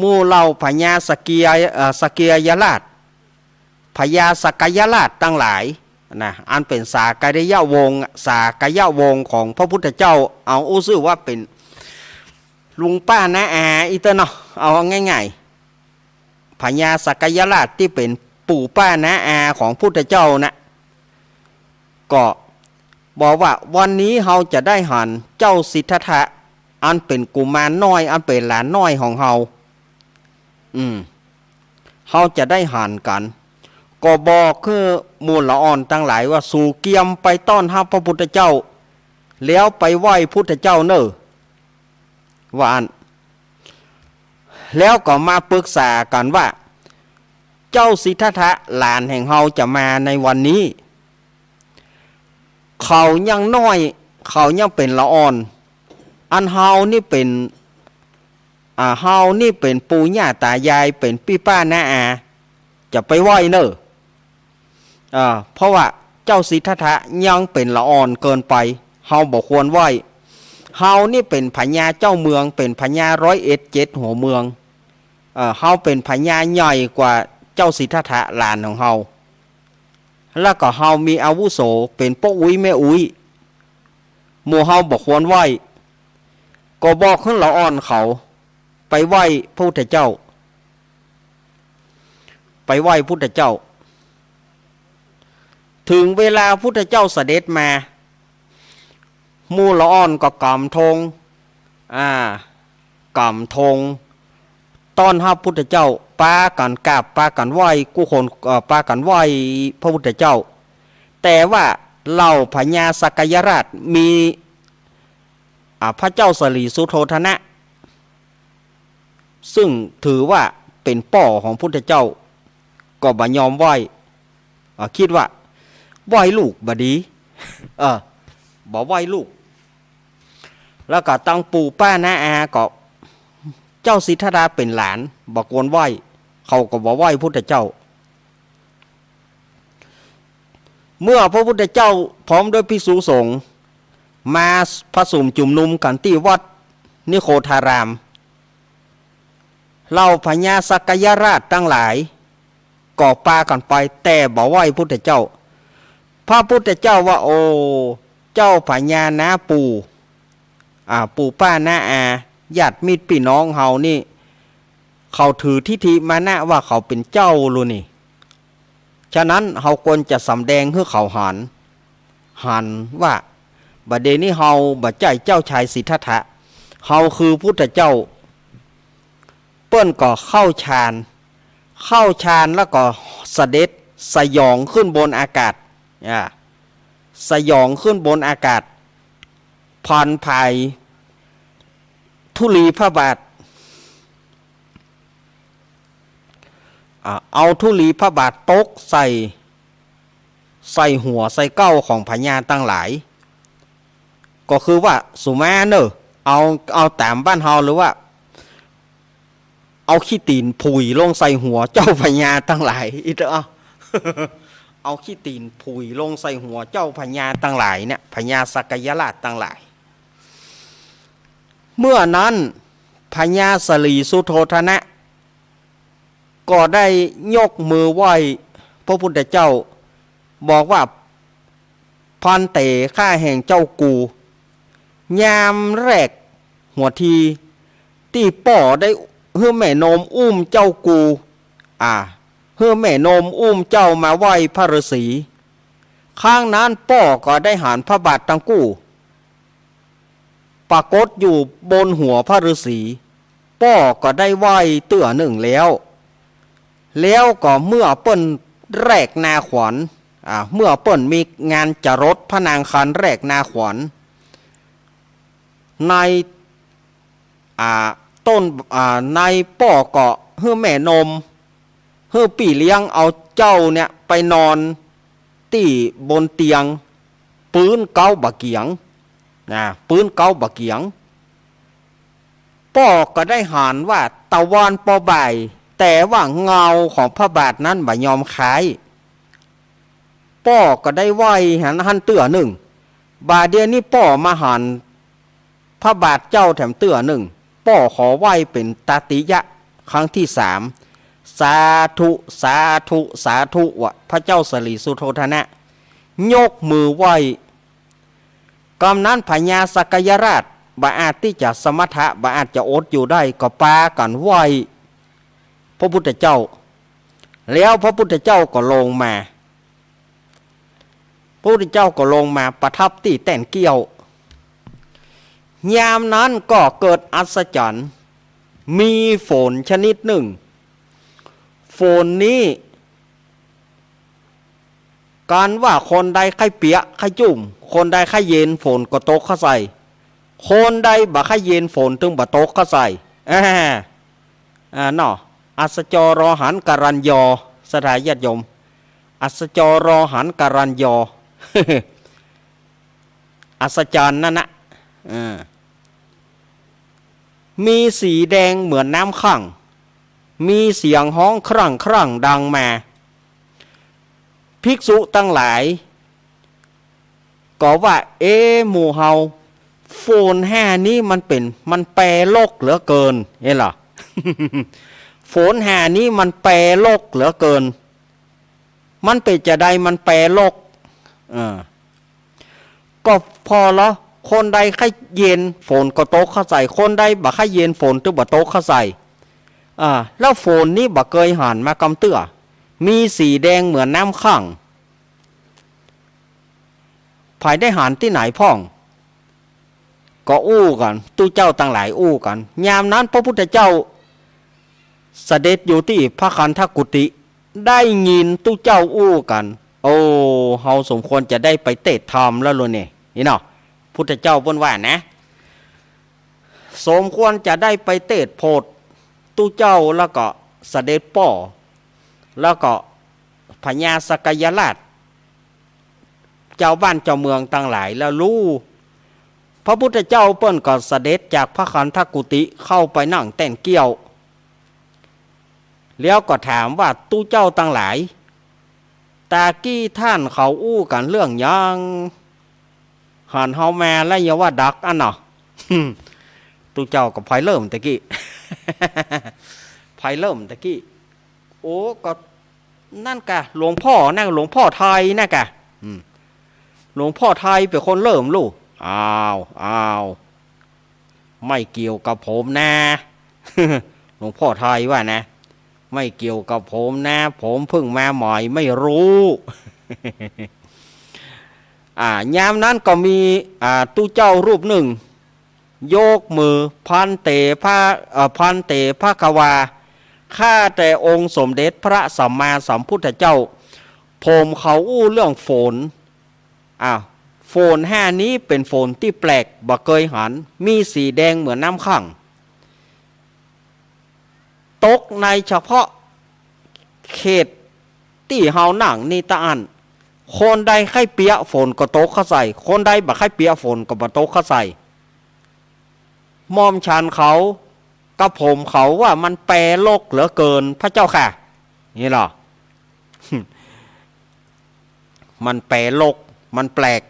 มู่เหล่าพญาสกียราชพญาสกยราชตั้งหลายนะอันเป็นสากยะวงศ์ของพระพุทธเจ้าเอาอู้ซื่อว่าเป็นลุงป้าน้าอาอีเตอร์เนาะเอาง่ายๆพญาสกยราชที่เป็นปู่ป้าน้าอาของพุทธเจ้านะก็บอกว่าวันนี้เราจะได้หันเจ้าสิทธัตถะอันเป็นกุมารน้อยอันเป็นหลานน้อยของเรา เขาจะได้หันกันก็บอกคือมูลละอ่อนตั้งหลายว่าสู่เกียมไปต้อนรับพระพุทธเจ้าแล้วไปไหว้พุทธเจ้าเนอะว่าอันแล้วก็มาปรึกษากันว่าเจ้าสิทธัตถะหลานแห่งเฮาจะมาในวันนี้เขายังน้อยเขายังเป็นละอ่อนอันเฮานี่เป็นเฮานี่เป็นปู่ย่าตายายเป็นพี่ป้าน้าอาจะไปไหว้เนอะเพราะว่าเจ้าสิทธัตถะยังเป็นละอ่อนเกินไปเฮาบ่ควรไหว้เฮานี่เป็นพญาเจ้าเมืองเป็นพญา101หัวเมืองเฮาเป็นพญาใหญ่กว่าเจ้าสิทธัตถะหลานของเฮาแล้วก็เฮามีอาวุโสเป็นพ่ออุ้ยแม่อุ้ยหมู่เฮาบ่ควรไหว้ก็บอกขึ้นละอ่อนเขาไปไหว้พระพุทธเจ้าไปไหว้พุทธเจ้าถึงเวลาพุทธเจ้าเสด็จมาหมู่ละอ่อนก็กำธงกำธงต้อนรับพุทธเจ้าปากันกราบปากันไหว้กุคนปากันไหว้พระพุทธเจ้าแต่ว่าเหล่าพญาสักยราชมีพระเจ้าสลีสุโธทนะซึ่งถือว่าเป็นป่อของพุทธเจ้าก็บ่ยอมไหว้คิดว่าไหว้ลูกบ่ดีบ่ไหว้ลูกแล้วก็ตั้งปู่ป้าน้าอาก็เจ้าสิทธัตถะเป็นหลานบ่ควรไหว้เขาก็บ่ไหว้พุทธเจ้าเมื่อพระพุทธเจ้าพร้อมด้วยภิกษุสงฆ์มาผสมจุ่มนุมกันที่วัดนิโคธารามเหล่าพญาสักยราชทั้งหลายก่อปากันไปแต่บ่ไหว้พุทธเจ้าพระพุทธเจ้าว่าโอ้เจ้าพญานาปู่ป้าน้าอาญาติมิตรพี่น้องเฮานี่เขาถือทิฏฐิมานะว่าเขาเป็นเจ้าลูนี่ฉะนั้นเฮาควรจะสำแดงให้เขาหันว่าบัดเดนี้เฮาบ่ใจเจ้าชายสิทธัตถะเฮาคือพุทธเจ้าเปิ้นก็เข้าฌานแล้วก็เสด็จสยองขึ้นบนอากาศสยองขึ้นบนอากาศผ่านภายธุลีพระบาทเอาธุลีพระบาทตกใส่หัวใส่เก้าของพญาตั้งหลายก็คือว่าสุมาเนอะเอาตามบ้านเฮาหรือว่าเอาขี้ตีนผุยลงใส่หัวเจ้าพญาตั้งหลายอีกเอาขี้ตีนผุยลงใส่หัวเจ้าพญาตั้งหลายเนี่ยพญาสักยราชตั้งหลายเมื่อนั้นพญาสลีสุโธทนะก็ได้ยกมือไหว้พระพุทธเจ้าบอกว่าพันเตข้าแห่งเจ้ากูยามแรกหัวทีที่ป่อได้เฮือแม่นมอุ้มเจ้ากูเฮือแม่นมอุ้มเจ้ามาไหว้พระฤาษีข้างนั้นป่อก็ได้หันพระบาทตังกู้ปรากฏอยู่บนหัวพระฤาษีป่อก็ได้ไหว้เตื้อหนึ่งแล้วก็เมื่อเปิ้นแรกนาขวัญเมื่อเปิ้นมีงานจรดพระนางคันแรกนาขวัญในต้นในป่อเกาะเฮือแม่นมเฮือปี่เลี้ยงเอาเจ้าเนี่ยไปนอนที่บนเตียงปืนเก้าบะเกียงปืนเก้าบะเกียงป่อก็ได้หานว่าตะวันปอบ่ายแต่ว่าเงาของพระบาทนั้นบ่ยอมคายป่อก็ได้ไหวหันเตื้อหนึ่งบาเดียนี้ป่อมาหันพระบาทเจ้าแถมเตื้อหนึ่งป่อขอไหวเป็นตาติยะครั้งที่3สาธุสาธุสาธุวะพระเจ้าสลีสุโธทนะยกมือไหวกำนั้นพญาสักยราชบ่อาจที่จะสมถะบ่อาจจะอดอยู่ได้ก็ปากันไหวพระพุทธเจ้าแล้วพระพุทธเจ้าก็ลงมาพระพุทธเจ้าก็ลงมาประทับที่แต้นเกี้ยวยามนั้นก็เกิดอัศจรรย์มีฝนชนิดหนึ่ง ฝนนี้การว่าคนใดใครเปียกใครจุ่มคนใดใครเย็นฝนก็ตกเข้าใส่คนใดบ่ใครเย็นฝนถึงบ่ตกเข้าใส่เนาะอัสจรอหันการันยอสถาญาติโยมอัสจรอหันการันยอ อัศจรรย์นั่นนะมีสีแดงเหมือนน้ำข้างมีเสียงฮ้องครั่งครั่งดังมาภิกษุตั้งหลายก็ว่าหมู่เฮาโฟนแห่นี้มันแปรโลกเหลือเกินเห็นหรอ โฟนแห่นี้มันแปรโลกเหลือเกินมันเป็นจะใดมันแปรโลกก็พอแล้วคนใดใครเย็นฝนก็ตกเข้าใส่คนใดบ่ใครเย็นฝนตึบ่ตกเข้าใส่แล้วฝนนี้บ่เคยหันมากำเตื้อมีสีแดงเหมือนน้ำข้างภายได้หันที่ไหนพ่องก็อู้กันตู้เจ้าต่างหลายอู้กันยามนั้นพระพุทธเจ้าเสด็จอยู่ที่พระคันธกุฏิได้ยินตู้เจ้าอู้กันโอ้เฮาสมควรจะได้ไปเตะธรรมแล้วล่ะนี่เนาะพุทธเจ้าบ่นว่านะสมควรจะได้ไปเตะโพดตู้เจ้าแล้วก็เสด็จป่อแล้วก็พญาสกยราชเจ้าบ้านเจ้าเมืองต่างหลายแล้วรู้พระพุทธเจ้าเปิ้นก็เสด็จจากพระคันธกุฏิเข้าไปนั่งแต่นเกี้ยวแล้วก็ถามว่าตู้เจ้าต่างหลายตากี้ท่านเขาอู้กันเรื่องยังหันเฮามาแล้วอย่าว่าดักอันเนาะ ตู้เจ้าก็ไผเริ่มตะกี้ ไผเริ่มตะกี้โอ้ก็นั่นกะหลวงพ่อนั่นหลวงพ่อไทยนั่นกะหลวงพ่อไทยเป็นคนเริ่มลูกอ้าวไม่เกี่ยวกับผมนะ หลวงพ่อไทยว่านะไม่เกี่ยวกับผมนะผมเพิ่งมาใหม่ไม่รู้ ยามนั้นก็มีตู้เจ้ารูปหนึ่งโยกมือพันเตพระกวาข้าแต่องค์สมเด็จพระสัมมาสัมพุทธเจ้าผมเขาอู้เรื่องฝนโฟนห้านี้เป็นโฟนที่แปลกบ่เคยหันมีสีแดงเหมือนน้ำข้างตกในเฉพาะเขตที่เฮานั่งนี่ตะอันคนใดใครเปียฝนก็ตกเข้าใส่คนใดบ่ใครเปียฝนก็บ่ตกเข้าใส่มอมชันเขากับผมเขาว่ามันแปรโลกเหลือเกินพระเจ้าค่ะนี่หรอ มันแปรโลกมันแปลก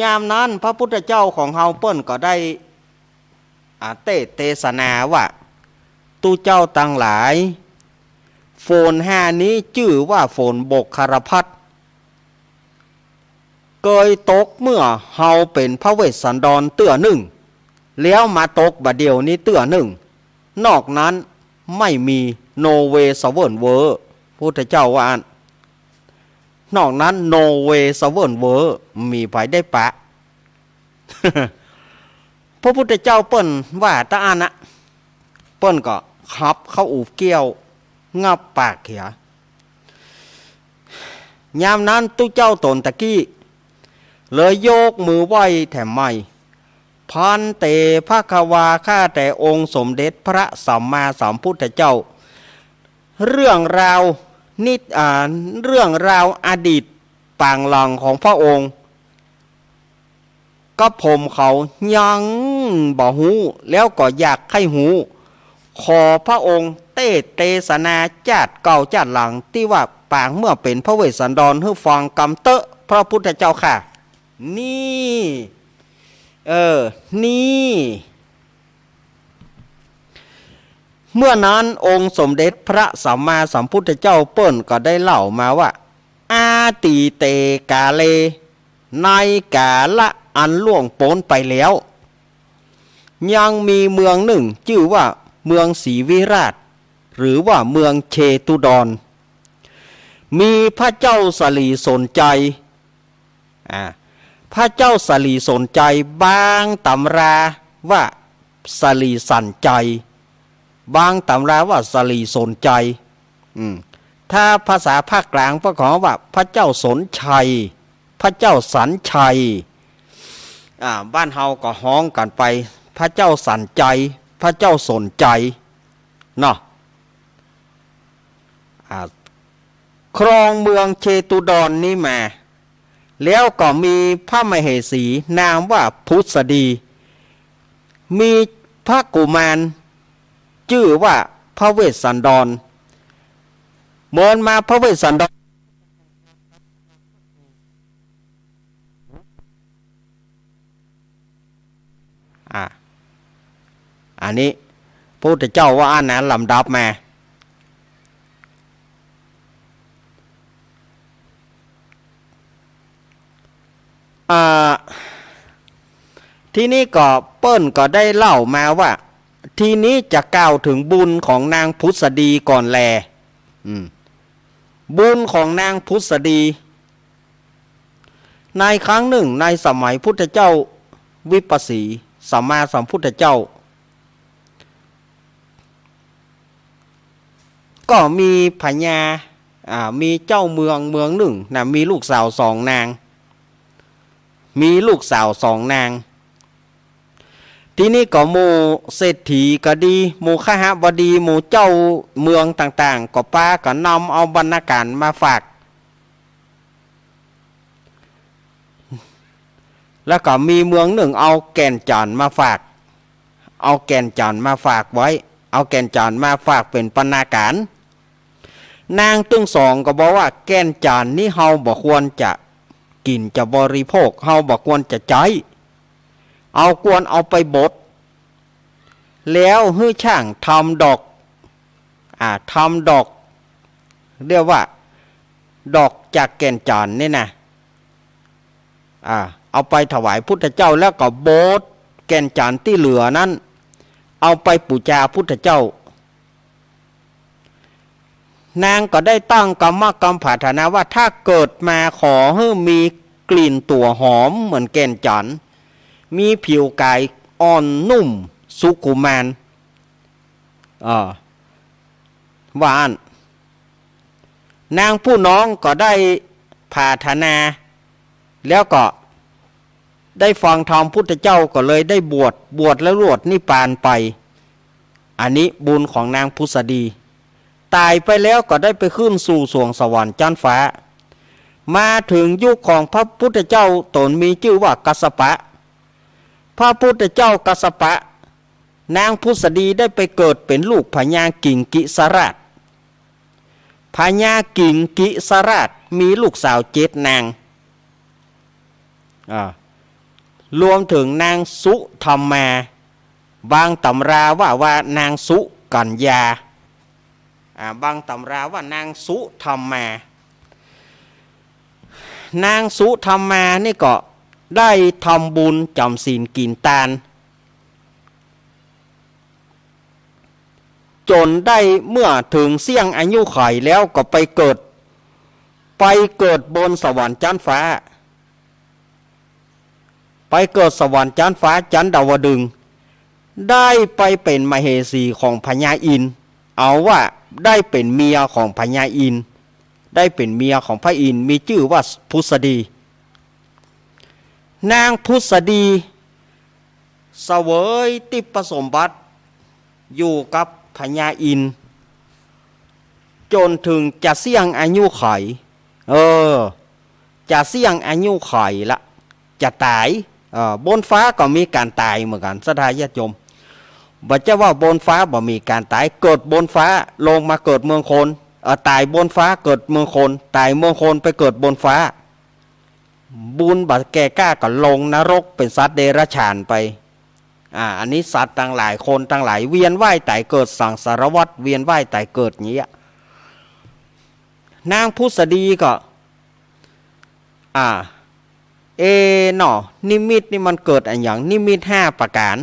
ยามนั้นพระพุทธเจ้าของเฮาเปิ้นก็ได้เทศนาว่าตู้เจ้าตั้งหลายโฟนห้านี้ชื่อว่าโฟนบกคารพัดเกยตกเมื่อเฮาเป็นพระเวสสันดรเตื้อหนึ่งแล้วมาตกบัดเดียวนี้เตื้อหนึ่งนอกนั้นไม่มีโนเวสเวิร์นเวอร์พุทธเจ้าว่านอกนั้นโนเวสเวิร์นเวอร์มีไปได้ปะ พระพุทธเจ้าเปิ้นว่าตาอันนะเปิ้นก็ขับเข้าอู่เกี้ยวงับปากเขียยามนั้นตู้เจ้าตนตะกี้เลยโยกมือไหว้แถมไม่พันเตภควาข้าแต่องค์สมเด็จพระสัมมาสัมพุทธเจ้าเรื่องราวเรื่องราวอดีตปางหลังของพระองค์ก็ผมเขายังบ่หูแล้วก็อยากให้หูขอพระองค์เทศนาจาดเก่าจาดหลังที่ว่าปางเมื่อเป็นพระเวสสันดรให้ฟังกำเตะพระพุทธเจ้าค่ะนี่นี่เมื่อนั้นองค์สมเด็จพระสัมมาสัมพุทธเจ้าเปิ้นก็ได้เล่ามาว่าอาติเตกาเลในกาละอันล่วงพ้นไปแล้วยังมีเมืองหนึ่งชื่อว่าเมืองศรีวิราชหรือว่าเมืองเชตุดรมีพระเจ้าสลีสนใจพระเจ้าสลีสนใจบางตำราว่าสลีสันใจ บางตำราว่าสลีสนใจถ้าภาษาภาคกลางก็ขอว่าพระเจ้าสนชัยพระเจ้าสันชัยบ้านเฮาก็ฮ้องกันไปพระเจ้าสันใจพระเจ้าสนใจเนาะครองเมืองเชตุดร นี่มาแล้วก็มีพระมเหสีนามว่าพุทธดีมีพระกุมารชื่อว่าพระเวสสันดรเมื่อมาพระเวสสันดรอันนี้พระพุทธเจ้าว่าอันนั้นลำดับมาที่นี้ก็เปิ้ลก็ได้เล่ามาว่าทีนี้จะกล่าวถึงบุญของนางพุทธดีก่อนแลบุญของนางพุทธดีในครั้งหนึ่งในสมัยพุทธเจ้าวิปัสสีสัมมาสัมพุทธเจ้าก็มีพญามีเจ้าเมืองหนึ่งนะมีลูกสาวสองนางมีลูกสาวสองนางทีนี้ก็หมู่เศรษฐีก็ดีหมู่ข้าบดีหมู่เจ้าเมืองต่างๆก็ป้าก็นำเอาบรรณาการมาฝากแล้วก็มีเมืองหนึ่งเอาแก่นจันทร์มาฝากเอาแก่นจันทร์มาฝากไว้เอาแก่นจันทร์มาฝากเป็นบรรณาการนางตึงสองก็บอกว่าแก่นจันทร์นี่เฮาบ่ควรจะกินจะบริโภคเฮาบ่ควรจะใจเอาควรเอาไปบดแล้วให้ช่างทำดอกทำดอกเรียกว่าดอกจากแก่นจันทร์นี่นะเอาไปถวายพุทธเจ้าแล้วก็บดแก่นจันทร์ที่เหลือนั้นเอาไปบูชาพุทธเจ้านางก็ได้ตั้งกรรมปรารถนาว่าถ้าเกิดมาขอให้มีกลิ่นตัวหอมเหมือนแก่นจันทร์มีผิวกายอ่อนนุ่มสุขุมานหวานนางผู้น้องก็ได้ปรารถนาแล้วก็ได้ฟังธรรมพุทธเจ้าก็เลยได้บวชแล้วรวดนิพพานไปอันนี้บุญของนางพุทธดีตายไปแล้วก็ได้ไปขึ้นสู่สวงสวรรค์ชั้นฟ้ามาถึงยุคของพระพุทธเจ้าตนมีชื่อว่ากัสสปะพระพุทธเจ้ากัสสปะนางพุทธดีได้ไปเกิดเป็นลูกพญากิ่งกิสราชพญากิ่งกิสราชมีลูกสาว7 นางรวมถึงนางสุธรรมาบางตำราว่านางสุกัญญาบางตำราว่านางสุธรรมานางสุธรรมานี่ก็ได้ทำบุญจำศีลกินทานจนได้เมื่อถึงเสี่ยงอายุไขแล้วก็ไปเกิดบนสวรรค์ชั้นฟ้าไปเกิดสวรรค์ชั้นฟ้าชั้นดาวดึงส์ได้ไปเป็นมเหสีของพญาอินทร์เอาว่าได้เป็นเมียของพญาอินทร์ได้เป็นเมียของพระอินทร์มีชื่อว่าพุทธดีนางพุทธดีเสวยทิพสมบัติอยู่กับพญาอินทร์จนถึงจะเสี่ยงอายุไขจะเสี่ยงอายุไขละจะตายบนฟ้าก็มีการตายเหมือนกันสถาญาติโยมบอกจะว่าบนฟ้าบ่มีการตายเกิดบนฟ้าลงมาเกิดเมืองคนตายบนฟ้าเกิดเมืองคนตายเมืองคนไปเกิดบนฟ้าบุญบัดแก่กล้าก็ลงนรกเป็นสัตว์เดรัจฉานไปอันนี้สัตว์ต่างหลายคนต่างหลายเวียนว่ายตายเกิดสังสารวัฏเวียนว่ายตายเกิดอย่างนี้นางพุทธดีก็หนอนิมิตนี่มันเกิดอะไรอย่างนิมิต5 ประการ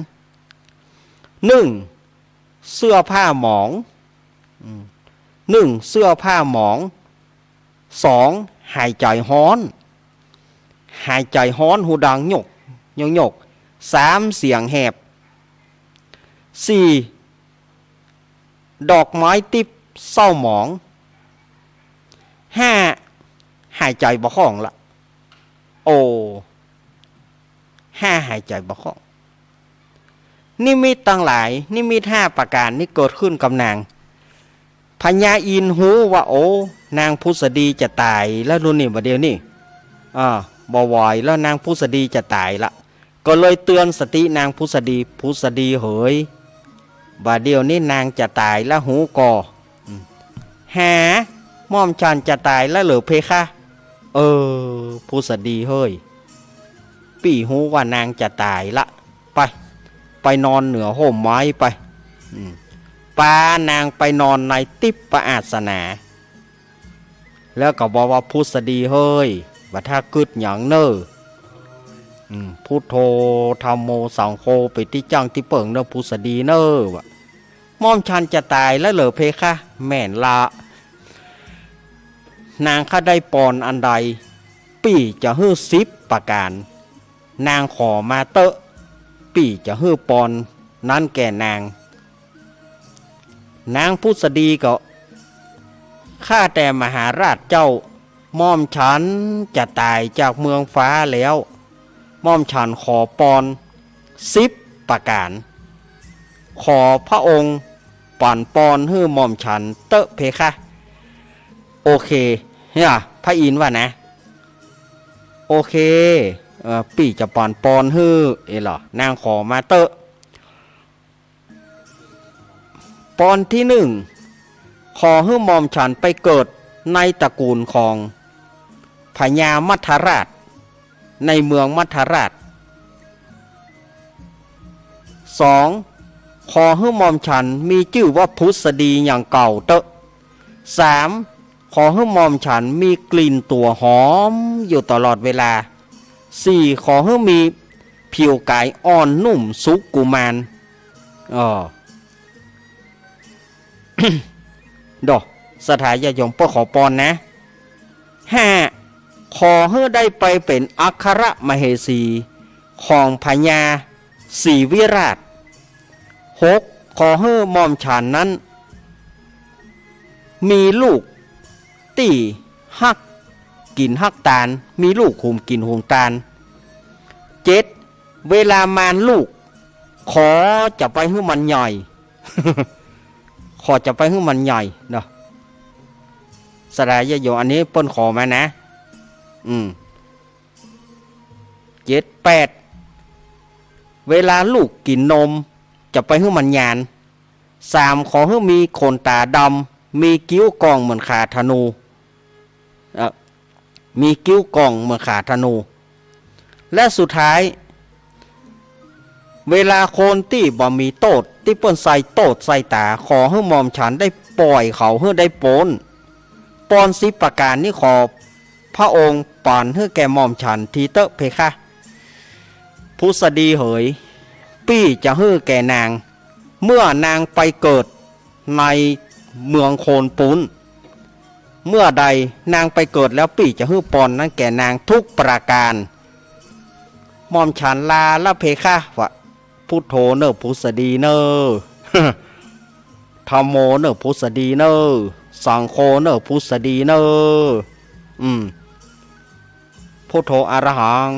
1เสื้อผ้าหมองเสื้อผ้าหมอง2หายใจฮ้อนหูดังหยก3เสียงแหบ4 ดอกไม้ติบเศร้าหมองห้าหายใจบ่คล่องละโอ้ห้าหายใจบ่คล่องนิมิตตั้งหลายนิมิต5ประการนี้เกิดขึ้นกับนางพญาอินหูว่าโอ้นางพุษดีจะตายแล้วรุ่นนี้ประเดี๋ยวนี้บ่ไหวแล้วนางพุษดีจะตายละก็เลยเตือนสตินางพุษดีเหยบัดเดี๋ยวนี้นางจะตายแล้วหูกอหาม่อมฉันจะตายแล้วเหรือเพคะพุษดีเฮ้ยปี่หูว่านางจะตายละไปนอนเหนือห่มไม้ไปปานางไปนอนในติปปอาสนะแล้วก็บอกว่าพุษดีเฮ้ยว่าถ้ากึดหยังเนอพุทโธธรรมโมสังโฆไปที่จังที่เปิงเนอพุษดีเนอวะม่อมฉันจะตายแล้วเหรอเพคะแม่นละนางข้าได้ปอนอันใดปี่จะฮื้อ10ประการนางขอมาเตอะปี่จะฮื้อปอนนั้นแก่นางพุษดีก็ข้าแต่มหาราชเจ้าม่อมฉันจะตายจากเมืองฟ้าแล้วม่อมฉันขอปอน10ประการขอพระองค์ปั่นปอนให้ม่อมฉันเตอะเพคะโอเคเนี่ยพระอินทร์ว่านะโอเคปี่จะปั่นปอนให้เหรอนางขอมาเตอะปอนที่1ขอให้ม่อมฉันไปเกิดในตระกูลของพญามัทราชในเมืองมัทราช2ขอให้ม่อมฉันมีชื่อว่าพุษดีอย่างเก่าเตอะ3ขอให้ม่อมฉันมีกลิ่นตัวหอมอยู่ตลอดเวลา4ขอให้มีผิวกายอ่อนนุ่มสุกุมารดอกสถายาโยมเพื่อขอปอนนะ5ขอให้ได้ไปเป็นอัครมเหสีของพญาศรีวิราช6ขอให้ม่อมฉันนั้นมีลูกตีฮักกินฮักตาลมีลูกหุมกินหุมตาล7เวลามานลูกขอจะไปให้มันใหญ่ ขอจะไปให้มันใหญ่เนาะสลายโยอันนี้เปิ้นขอมานะ7 8เวลาลูกกินนมจะไปให้มันยาน3ขอให้มีขนตาดำมีกิ้วกองเหมือนขาธนูมีกิ้วกองเหมือนขาธนูและสุดท้ายเวลาโคนที่บ่มีโตดที่เปิ้นใส่โตดใส่ตาขอให้ม่อมฉันได้ปล่อยเขาให้ได้ปอน10ประการนี้ขอพระองค์ปานให้แก่ม่อมฉันทีเตอะเพคะพุษดีเหยปี้จะให้แก่นางเมื่อนางไปเกิดในเมืองโคนปุ้นเมื่อใดนางไปเกิดแล้วปี้จะให้ปอนนั้นแก่นางทุกประการม่อมฉันลาละเพคะวะพุทโธเนอพุษดีเนอ ธรรมโมเนอพุษดีเนอสังโฆเนอพุษดีเนอพุทโธอรหัง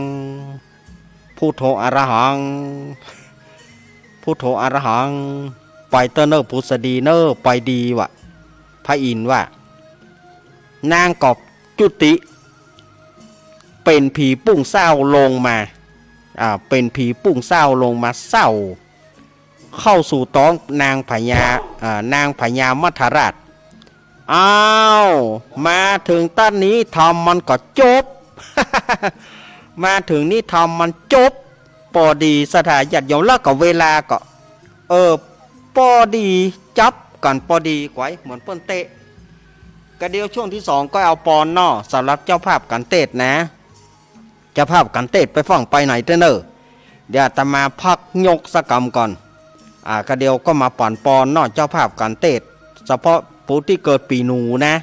พุทโธอรหังพุทโธอรหังไปเตอเนอพุษดีเนอไปดีวะพระอินทร์ว่านางกอบจุติเป็นผีปุ้งเศร้าลงมาเป็นผีปุ้งเศร้าลงมาเศร้าเข้าสู่ท้องนางพญามัทราชมาถึงต้นนี้ทำมันก็จบ มาถึงนี่ทำมันจบพอดีสถานหยัดโยมแล้วก็เวลาก็พอดีจับกันพอดีไว้เหมือนเปิ้นเตะกระเดียวช่วงที่2ก็เอาปอนนอสำหรับเจ้าภาพกันเตะนะเจ้าภาพกันเตะไปฟังไปไหนเต้เนอเดี๋ยวอาตมาพักยกสกรรมก่อนกระเดียวก็มาป่อนปอนนอเจ้าภาพกันเตะเฉพาะผู้ที่เกิดปีหนูนะ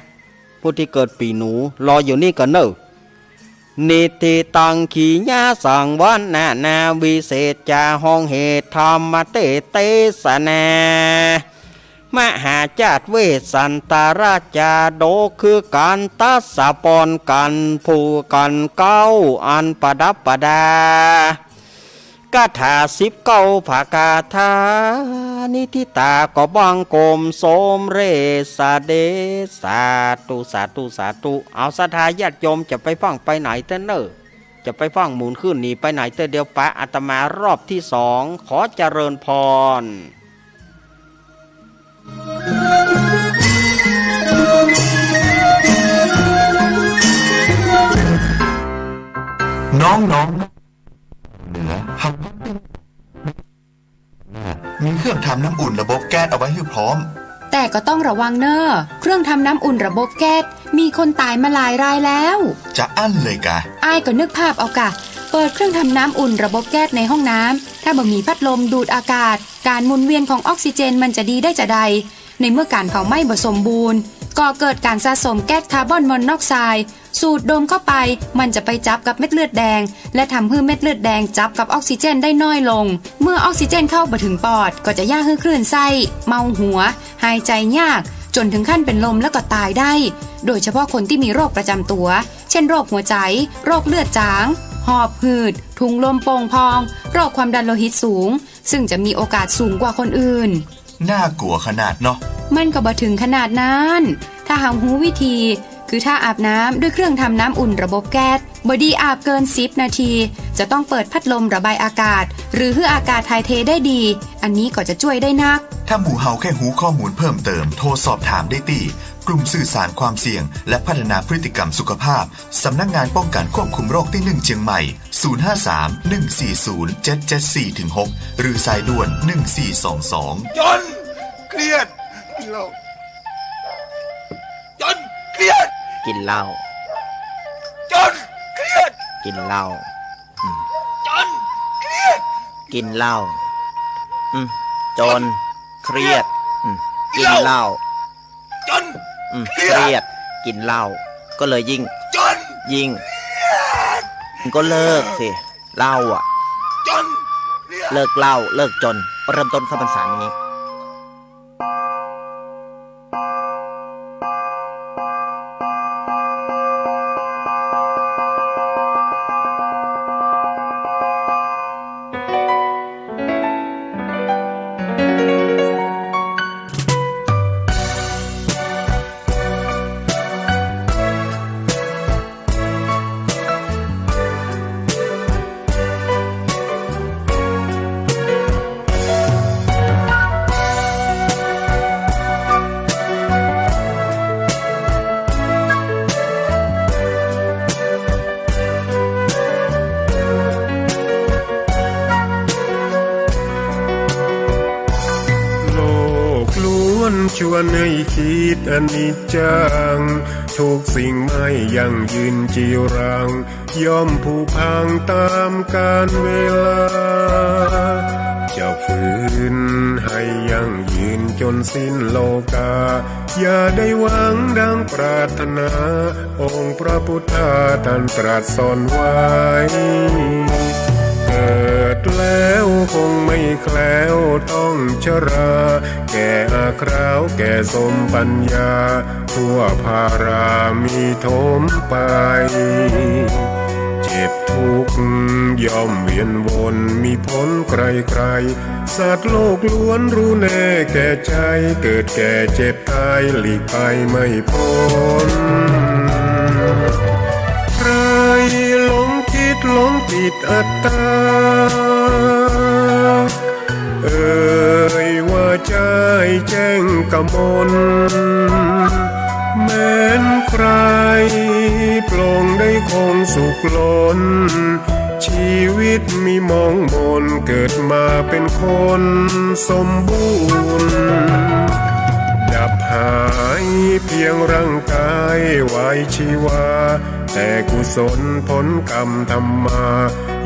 ผู้ที่เกิดปีหนูรออยู่นี่ก่อนเนอนิติตังขีญาสังวันนาวิเศษจาห้องเหตุธรรมเตสนา มหาจาตเวสสันตาราชาโดคือการตัสสะปอนกันผู้กันเก้าอันประดับประดากาถา19ภากาธานิทิตาก็บังกลมโสมเรสาเดสาธุสาธุสาธุเอาศรัทธาญาติโยมจะไปฟังไปไหนเต้นเนอจะไปฟังหมุนขึ้นหนีไปไหนเต้เดียวปะอาตมารอบที่2ขอเจริญพรน้องเหนือทำมีเครื่องทำน้ำอุ่นระบบแก๊สเอาไว้ให้พร้อมแต่ก็ต้องระวังเนอะเครื่องทำน้ำอุ่นระบบแก๊สมีคนตายมาหลายรายแล้วจะอั้นเลยกะอ้ายก็นึกภาพเอากะเปิดเครื่องทำน้ำอุ่นระบบแก๊สในห้องน้ำถ้าบ่มีพัดลมดูดอากาศการหมุนเวียนของออกซิเจนมันจะดีได้จะใดในเมื่อการเผาไหม้บ่สมบูรณ์ก็เกิดการสะสมแก๊สคาร์บอนมอนอกไซด์สูดดมเข้าไปมันจะไปจับกับเม็ดเลือดแดงและทำให้เม็ดเลือดแดงจับกับออกซิเจนได้น้อยลงเมื่อออกซิเจนเข้าบ่ถึงปอดก็จะย่าให้คลื่นไส้เมาหัวหายใจยากจนถึงขั้นเป็นลมแล้วก็ตายได้โดยเฉพาะคนที่มีโรคประจำตัวเช่นโรคหัวใจโรคเลือดจางหอบหืดถุงลมโป่งพองโรคความดันโลหิตสูงซึ่งจะมีโอกาสสูงกว่าคนอื่นน่ากลัวขนาดเนาะมันก็บ่ถึงขนาดนั้นถ้าหารู้วิธีคือถ้าอาบน้ำด้วยเครื่องทำน้ำอุ่นระบบแก๊สบอดี้อาบเกิน10 นาทีจะต้องเปิดพัดลมระบายอากาศหรือให้อากาศถ่ายเทได้ดีอันนี้ก็จะช่วยได้นักถ้าหมู่เฮาแค่หูข้อมูลเพิ่มเติมโทรสอบถามได้ที่กลุ่มสื่อสารความเสี่ยงและพัฒนาพฤติกรรมสุขภาพสำนักงานป้องกันควบคุมโรคที่1เชียงใหม่053-140-774-6หรือสายด่วน1422จนเครียดกินเหล้าจนเครียดกินเหล้าจนเครียดกินเหล้าจนเครียดกินเหล้าจนเครียดกินเหล้าจนเครียดกินเหล้าก็เลยยิ่งก็เลิกสิเหล้าอ่ะจนเลิกเหล้าเลิกจนเริ่มต้นเข้าพรรษานี้ชวนให้คิดอนิจจังทุกสิ่งไม่ยั่งยืนจีรังย่อมผุพังตามกาลเวลาจะฝืนให้ยั่งยืนจนสิ้นโลกาอย่าได้หวังดังปรารถนาองค์พระพุทธาท่านตรัสสอนไว้เกิดแล้วคงไม่แคล้วต้องชราแก่อาคราวแก่สมปัญญาทั่วภารามีถมไปเจ็บทุกข์ย่อมเวียนวนมีพ้นใครๆสัตว์โลกล้วนรู้แน่แก่ใจเกิดแก่เจ็บตายหลีกไปไม่พ้นใครหลงคิดหลงติดอัตตาว่าใจแจ้งกมลแม้นใครปลงได้คงสุขล้นชีวิตมีมองมนเกิดมาเป็นคนสมบูรณ์ดับหายเพียงร่างกายไว้ชีวาแต่กุศลผลกรรมทำมา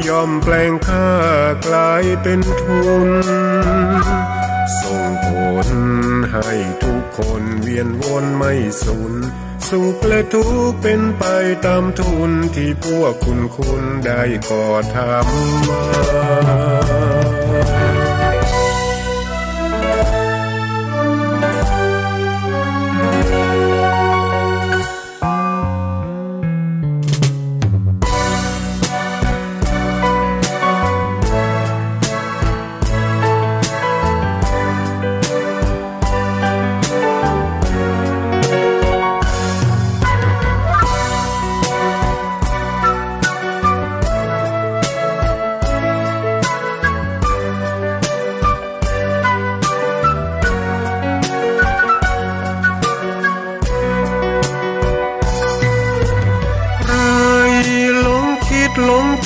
ย่อมแปลงค่ากลายเป็นทุนส่งผลให้ทุกคนเวียนวนไม่สูญสุขและทุกข์เป็นไปตามทุนที่พวกคุณได้ก่อทำมา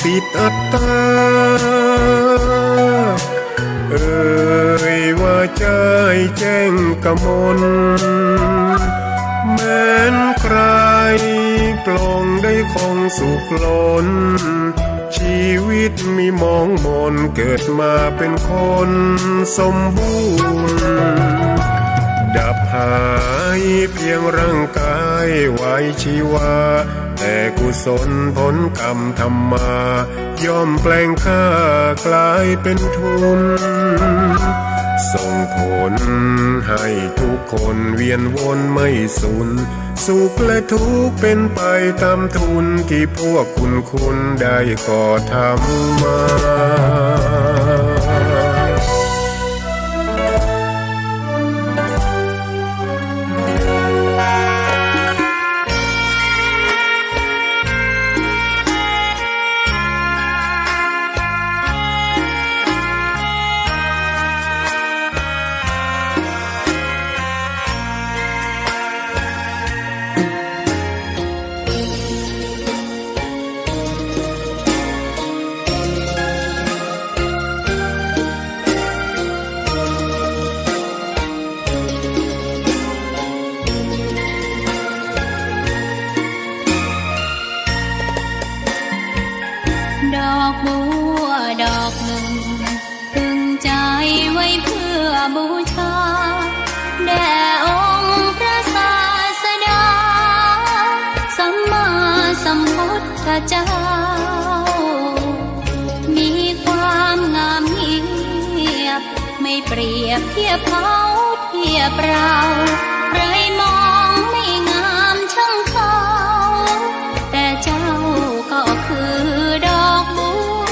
ติดอัตตาเอ่ยว่าใจแจ้งกมลแม้นใครปลงได้คงสุขล้นชีวิตมีมองมนเกิดมาเป็นคนสมบูรณ์ดับหายเพียงร่างกายไว้ชีวาแต่กุศลผลกรรมทำมาย่อมแปลงค่ากลายเป็นทุนส่งผลให้ทุกคนเวียนวนไม่สุนสุขและทุกข์เป็นไปตามทุนที่พวกคุณได้ก่อทำมาดอกบัวดอกหนึ่งพึงใจไว้เพื่อบูชาแด่องค์พระศาสดาสัมมาสัมพุทธเจ้ามีความงามเงียบไม่เปรียบเทียบเขาเทียบเราใครมองไม่งามช่างเขาแต่เจ้าก็คือดอกบัว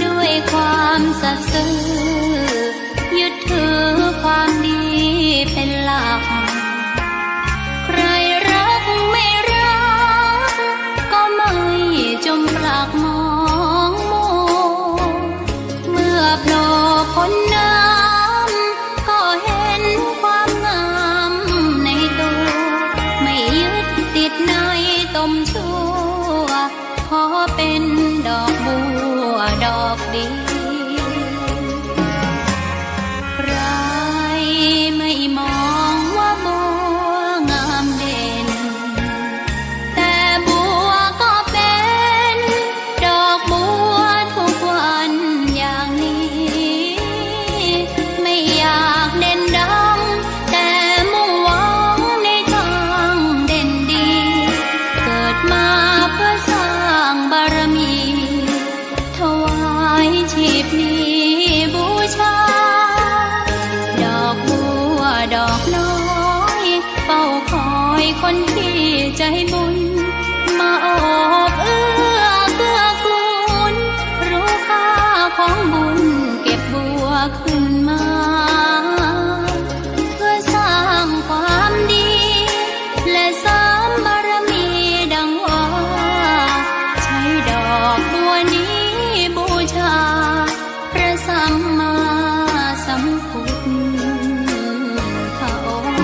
ด้วยความสัตย์ซื่อยึดถือความดีเป็นหลักใครรักไม่รักก็ไม่จมปลักมองมัวเมื่อโผล่พ้นน้ำก็เห็นความงามในตัวไม่ยึดติดในตมชั่วขอเป็นดอกบัวดอกดีใครไม่มองว่าบัวงามเด่นแต่บัวก็เป็นดอกบัวทุกวันอย่างนี้ไม่อยากเด่นดังแต่มุ่งหวังในทางเด่นดีเกิดมาเพื่อสร้างบารมีถวายชีพนี้บูชาดอกบัวดอกน้อยเฝ้าคอยคนที่ใจบุญมาโอบเอื้อเกื้อกูลรู้ค่าของบุญเก็บบัวขึ้นมาเพื่อสร้างความดีและเสริมบารมีดังว่าใช้ดอกบัวนี้บูชาพระสัมมาสัมพุทธองค์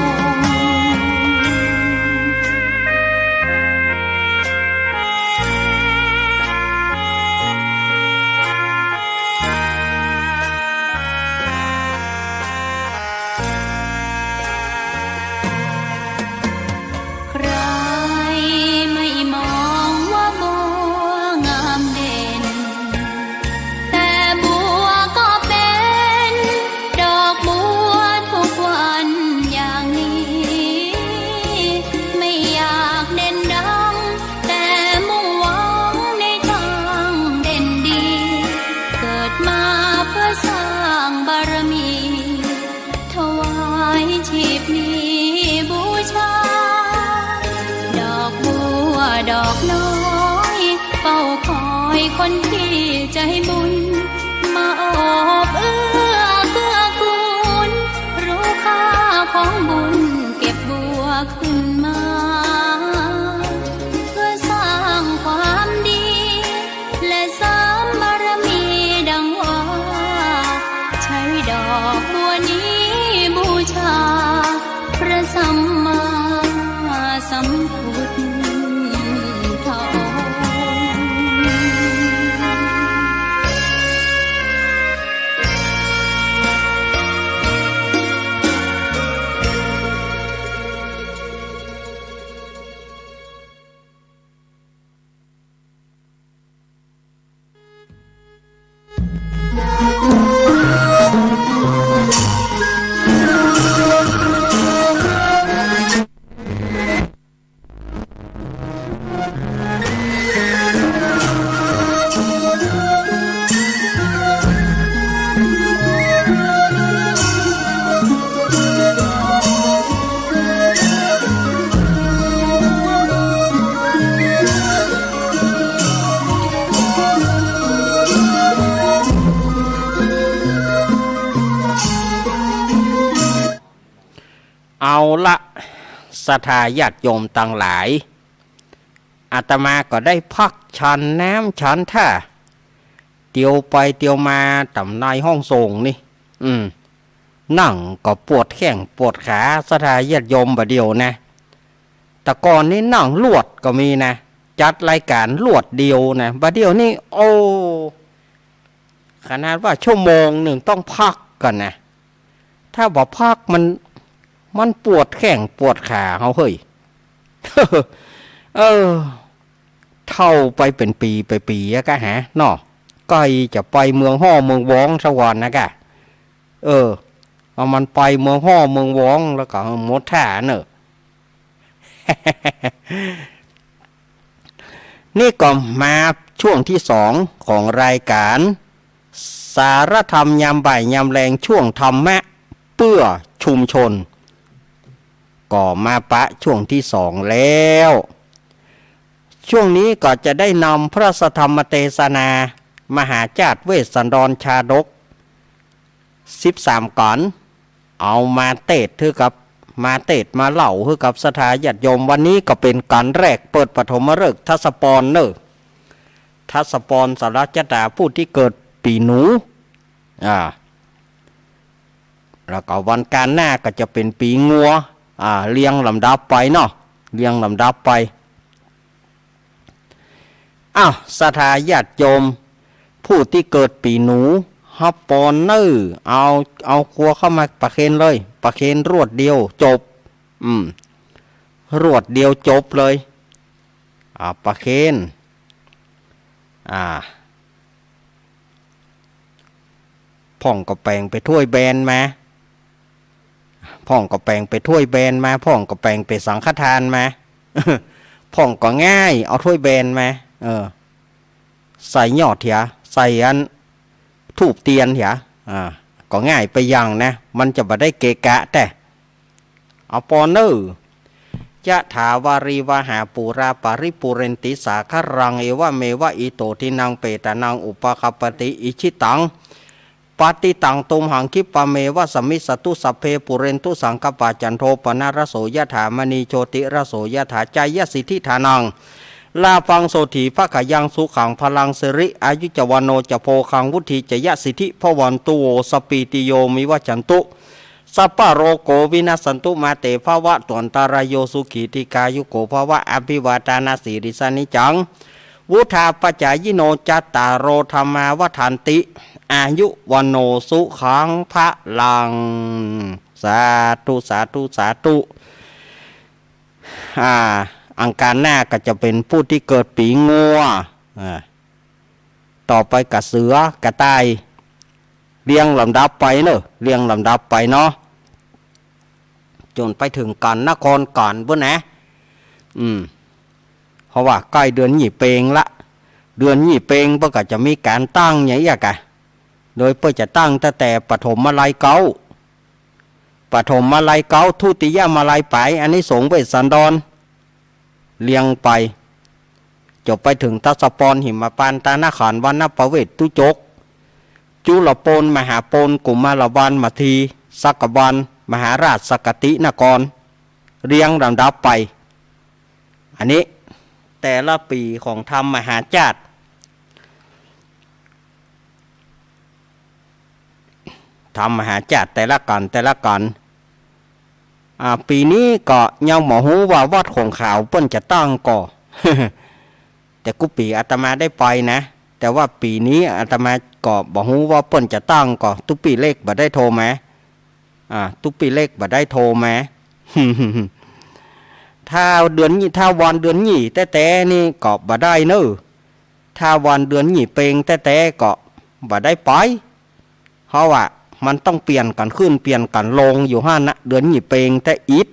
คนที่ใจบุญมาโอบเอื้อเกื้อกูลรู้ค่าของบุญเก็บบัวขึ้นมาเพื่อสร้างความดีและเสริมบารมีดังว่าใช้ดอกบัวนี้บูชาพระสัมมาสัมพุทธองค์ เอาละศรัทธาญาติโยมต่างหลายอาตมาก็ได้พักฉันน้ำฉันท่าเตียวไปเตียวมาต่ำในห้องส่งนี่นั่งก็ปวดแข้งปวดขาศรัทธาญาติโยมบะเดียวนะแต่ก่อนนี้นั่งลวดก็มีนะจัดรายการลวดเดียวนะบะเดียวนี่โอ้ขนาดว่าชั่วโมงหนึ่งต้องพักก่อนนะถ้าบอกพักมันปวดแข้งปวดขาเขาเฮ้ย เท่าไปเป็นปีไปปีอะกะฮะเนาะก็จะไปเมืองห่อเมืองว้องสวรรค์นะกะเอามันไปเมืองห่อเมืองว้องแล้วก็หมดท่าเนอะ นี่ก็มาช่วงที่2ของรายการสารธรรมยามบ่ายยามแรงช่วงธรรมะเพื่อชุมชนก็มาปะช่วงที่2แล้วช่วงนี้ก็จะได้นำพระธรรมเทศนามหาจารย์เวสสันดรชาดก13ก่อนเอามาเทศน์กับมาเล่าให้กับศรัทธาญาติโยมวันนี้ก็เป็นการแรกเปิดปฐมฤกษ์ทัศปรเนอะทัศปรสารจตาผู้ที่เกิดปีหนูแล้วก็วันการหน้าก็จะเป็นปีงัวเรียงลำดับไปเนาะเรียงลำดับไปศรัทธาญาติโยมผู้ที่เกิดปีหนูฮับปอนเนอร์เอาครัวเข้ามาประเคนเลยประเคนรวดเดียวจบรวดเดียวจบเลยประเคนพ่องก็แปลงไปถ้วยแบนมาพ่องก็แปลงไปถ้วยแบนมาพ่องก็แปลงไปสังฆทานมา พ่องก็ง่ายเอาถ้วยแบนมาใส่ยอดเถอะใส่อันทูบเตียนเถอะก็ง่ายไปอย่างนะมันจะบ่ได้เกะกะแต่เอาปอนเนอร์จะถาวารีวหาปูราปาริปุเรนติสาครังเอวะเมวะอิโตทินังเปตานังอุปคัปปติอิชิตังปฏิตังตุมหังคิปะเมวะสมิสตุสัพเพปุเรนตุสังกปาจันโทปนารโสยถามณีโชติรโสยถาใจยสิทธิฐานังลาฟังโสถีภขยังสุขังพลังสิริอายุจวโนจะโพคังวุฒิจยสิทธิพวันตุโวสปีติโยมิวัจันตุสัพพะโรโกวินัสสันตุมาเตภาวะตวนตารโยสุขีติกายุโกภาวะอภิวาทานาสีริสานิจังวุธาปัจจายโนจัตตารโรธรรมาวัฏันติอายุวันโนสุขังพระลังสาธุสาธุสาธุอังคารหน้าก็จะเป็นผู้ที่เกิดปีงัวต่อไปกับเสือกับต่ายเรียงลำดับไปเนอะเรียงลำดับไปเนาะจนไปถึงกันนครก่อนเพื่อนนะเพราะว่าใกล้เดือนหยี่เปงละเดือนหยี่เปงเพื่อก็จะมีการตั้งอย่างนี้กะโดยเพื่อจะตั้งตั้งแต่ปฐมมาลัยเก้าปฐมมาลัยเก้าทุติยมาลัยไปอันนี้สงเวสสันดรเลียงไปจบไปถึงทัศปรหิมปานตานาขานวันนปเวทตุจกจุลปนมหาปนกุมารวันมัทีสักวันมหาราชสกตินครเรียงลำดับไปอันนี้แต่ละปีของธรรมมหาจารย์ธรรมมหาจารย์แต่ละกันปีนี้ก็ยังหมอหูว่าวัดของขาวเปิ้นจะตั้งก่อ แต่กุปีอาตมาได้ไปนะแต่ว่าปีนี้อาตมาก็บอกหูว่าเปิ้นจะตั้งก่อทุกปีเลขบ่ได้โทรไหมทุกปีเลขบ่ได้โทรไหม ถ้าเดือนนี้ถ้าวันเดือนนี้แต่นี่ก็บ่ได้เนอะถ้าวันเดือนนี้เปงแต่ก็ บ่ได้ไปเพราะว่ามันต้องเปลี่ยนกันขึ้นเปลี่ยนกันลงอยู่ห้านะเดือนหยี่เปงแต่อิด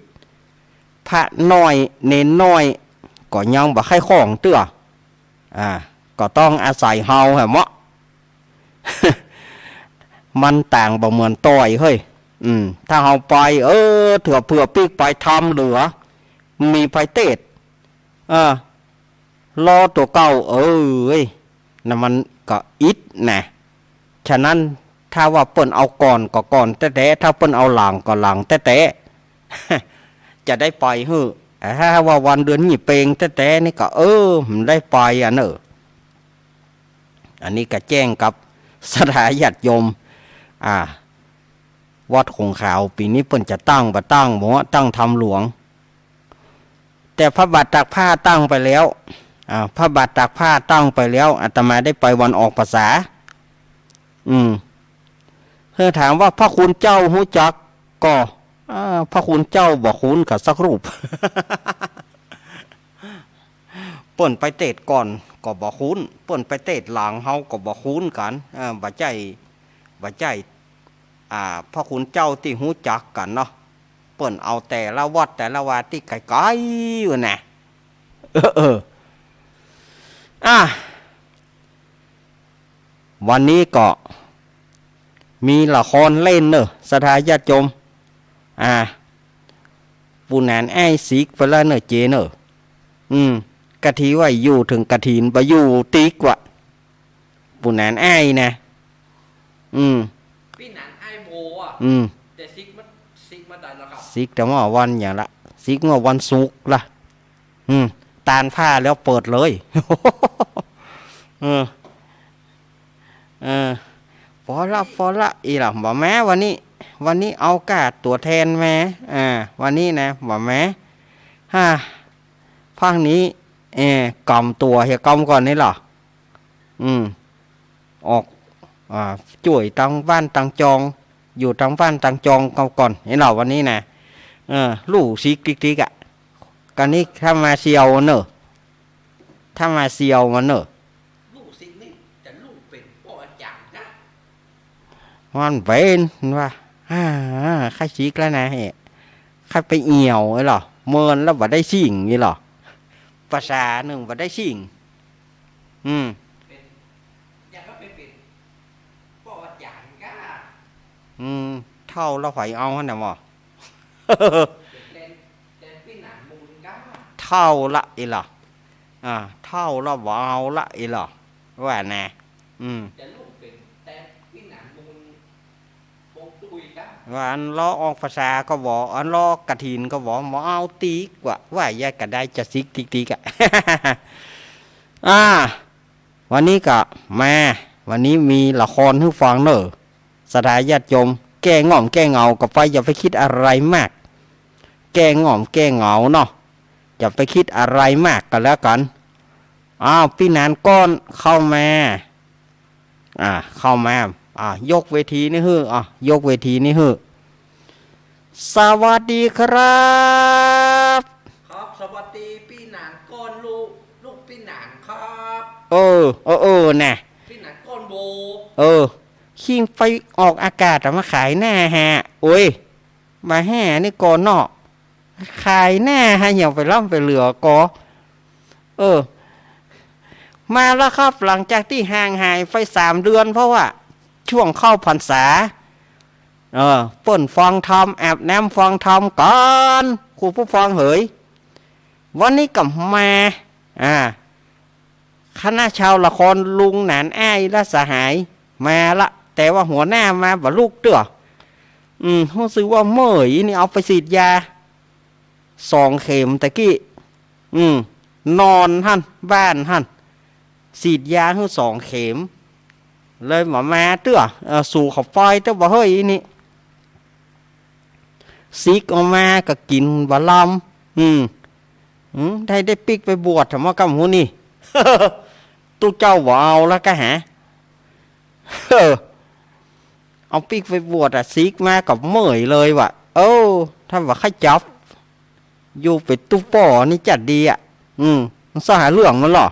พระน้อยเน้นน้อยก็ยังบ่ให้ของเตื้อก็ต้องอาศัยเฮาแหมะ มันต่างบ่เหมือนต่อยเฮ้ยถ้าเฮาไปเถื่อเผื่อปีกไปทำเหลือมีไฟเตดรอตัวเก่านั่นมันก็อิดนะฉะนั้นถ้าว่าเปิ้นเอาก่อนก็ก่อนแต่ถ้าเปิ้นเอาหลังก็หลังแต่ จะได้ไปเฮ้อถ้าว่าวันเดือนหยี่เปงแต่นี่ก็มันได้ไปอันนี้ก็แจ้งกับสถาญาติโยมวัดคงขาวปีนี้เปิ้นจะตั้งบ่ตั้งบ่ตั้งทำหลวงแต่พระบาทตากผ้าตั้งไปแล้วพระบาทตากผ้าตั้งไปแล้วอาตมาได้ไปวันออกพรรษาเธอถามว่าพระคุณเจ้าหู้จักก็พระคุณเจ้าบอกคุณกับสักรูป เปิ่นไปเตดก่อนก็บอกคุณเปิ่นไปเตดหลังเฮาก็บอกคุณกันบ่ใจพระคุณเจ้าที่หู้จักกันเนาะเปิ่นเอาแต่ละวัดแต่ละวาที่ไกลๆอยู่น่ะวันนี้ก็มีละครเล่นเนอะสถาญาติโยมปูนานไอ้สิกไปแล้วเนอะเจเนอะกะทีว่าอยู่ถึงกะทีนไปอยู่ตีกว่าปูนานไอ้นะพี่นานไอ้โบแต่ซิกมันได้แล้วครับซิกแต่ว่าวันอย่างละซิกว่าวันศุกร์ละตานผ้าแล้วเปิดเลยพอละอีหล่ะบ่แม้วันนี้เอากาดตัวแทนแม่วันนี้นะบ่แม้พังนี้กำตัวเฮียกำก่อนนี่หรอออกจ่วยตังบ้านตังจองอยู่ตังบ้านตังจองก่อนเห็นหรอวันนี้นะลูกซิกติ๊กอ่ะกันนี้ถ้ามาเซียวเนอะถ้ามาเซียวมันเนอะลูกซิกนี่แต่ลูกเป็นพ่ออาจารย์นะมันเป็นว่าใครซิกแล้วนะเฮ้ใครไปเอี่ยวไอ้หรอเมินแล้วว่าได้สิ่งนี่หรอภาษาหนึ่งว่าได้สิ่งอยากก็เป็นพ่ออาจารย์ก้าเท่าเราไฟเอาขนาดหมอเท่าละอีหรอเท่าละว่าเอาละอีหรอว่าแน่ว่าอันล้อออกภาษาก็บอกอันล้อกระถินก็บอกหมอเอาตีกว่าแยกกันได้จะซิกติ๊กวันนี้ก็มาวันนี้มีละครให้ฟังเนอะสถาญาติโยมแก้ง่อมแก้เงาก็ไปอย่าไปคิดอะไรมากแก้ง่อมแก้เงาเนาะอย่าไปคิดอะไรมากกันแล้วกันพี่นานก้อนเข้ามายกเวทีนี่ฮือยกเวทีนี่ฮือสวัสดีครับครับสวัสดีพี่นานก้อนลูกพี่นานครับน่ะพี่นานก้อนโบขิงไปออกอากาศมาขายหน้าฮะโอ้ยมาแห่นี่ก่อนเนาะขายหน้าฮะอย่าไปล่ำไปเหลือกมาแล้วครับหลังจากที่ห่างหายไป3 เดือนเพราะว่าช่วงเข้าพรรษาเปิ่นฟังธรรมแอบแนมฟังธรรมก่อนครูผู้ฟังเหยวันนี้กลับมาคณะชาวละครลุงหนานอ้ายและสหายมาละแต่ว่าหัวหน้ามาบ่ลูกเตื้อรู้สึกว่าเมื่อยนี่เอาไปฉีดยา2 เข็มตะกี้นอนหั่นบ้านหั่นฉีดยาให้2 เข็มเลยหมอมาเตื้อสู่ขอบไฟเตื้อบ่เฮ้ยนี่ซิกออกมาก็กินบ่ลำได้ปิกไปบวชทำว่ากำหูนี่ ตู้เจ้าบ่เอาแล้วก็หาเอาปิกไปบวชซิกมากับเมื่อยเลยว่ะถ้าว่าใครจับอยู่เป็นตู้ป่อนี่จัดดีมันสหาเรื่องมันหรอ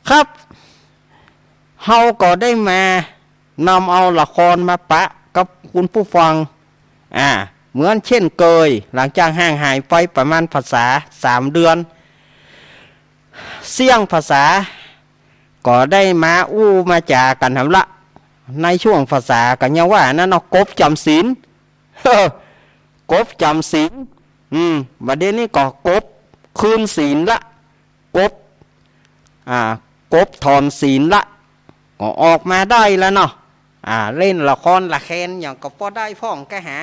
ครับ เฮาก็ได้มานำเอาละครมาปะกับคุณผู้ฟังเหมือนเช่นเคยหลังจากห่างหายไปประมาณภาษา3 เดือนเสี่ยงภาษาก็ได้มาอู้มาจากันทำละในช่วงภาษากันยังว่านั่นเนาะกบจำศีลกบจำศีลบัดเดี๋ยวนี้ก็กบคืนศีลละกบกบถอนศีลละก็ออกมาได้แล้วเนาะเล่นละครละแคนอย่างก็พอได้พ่องแกหา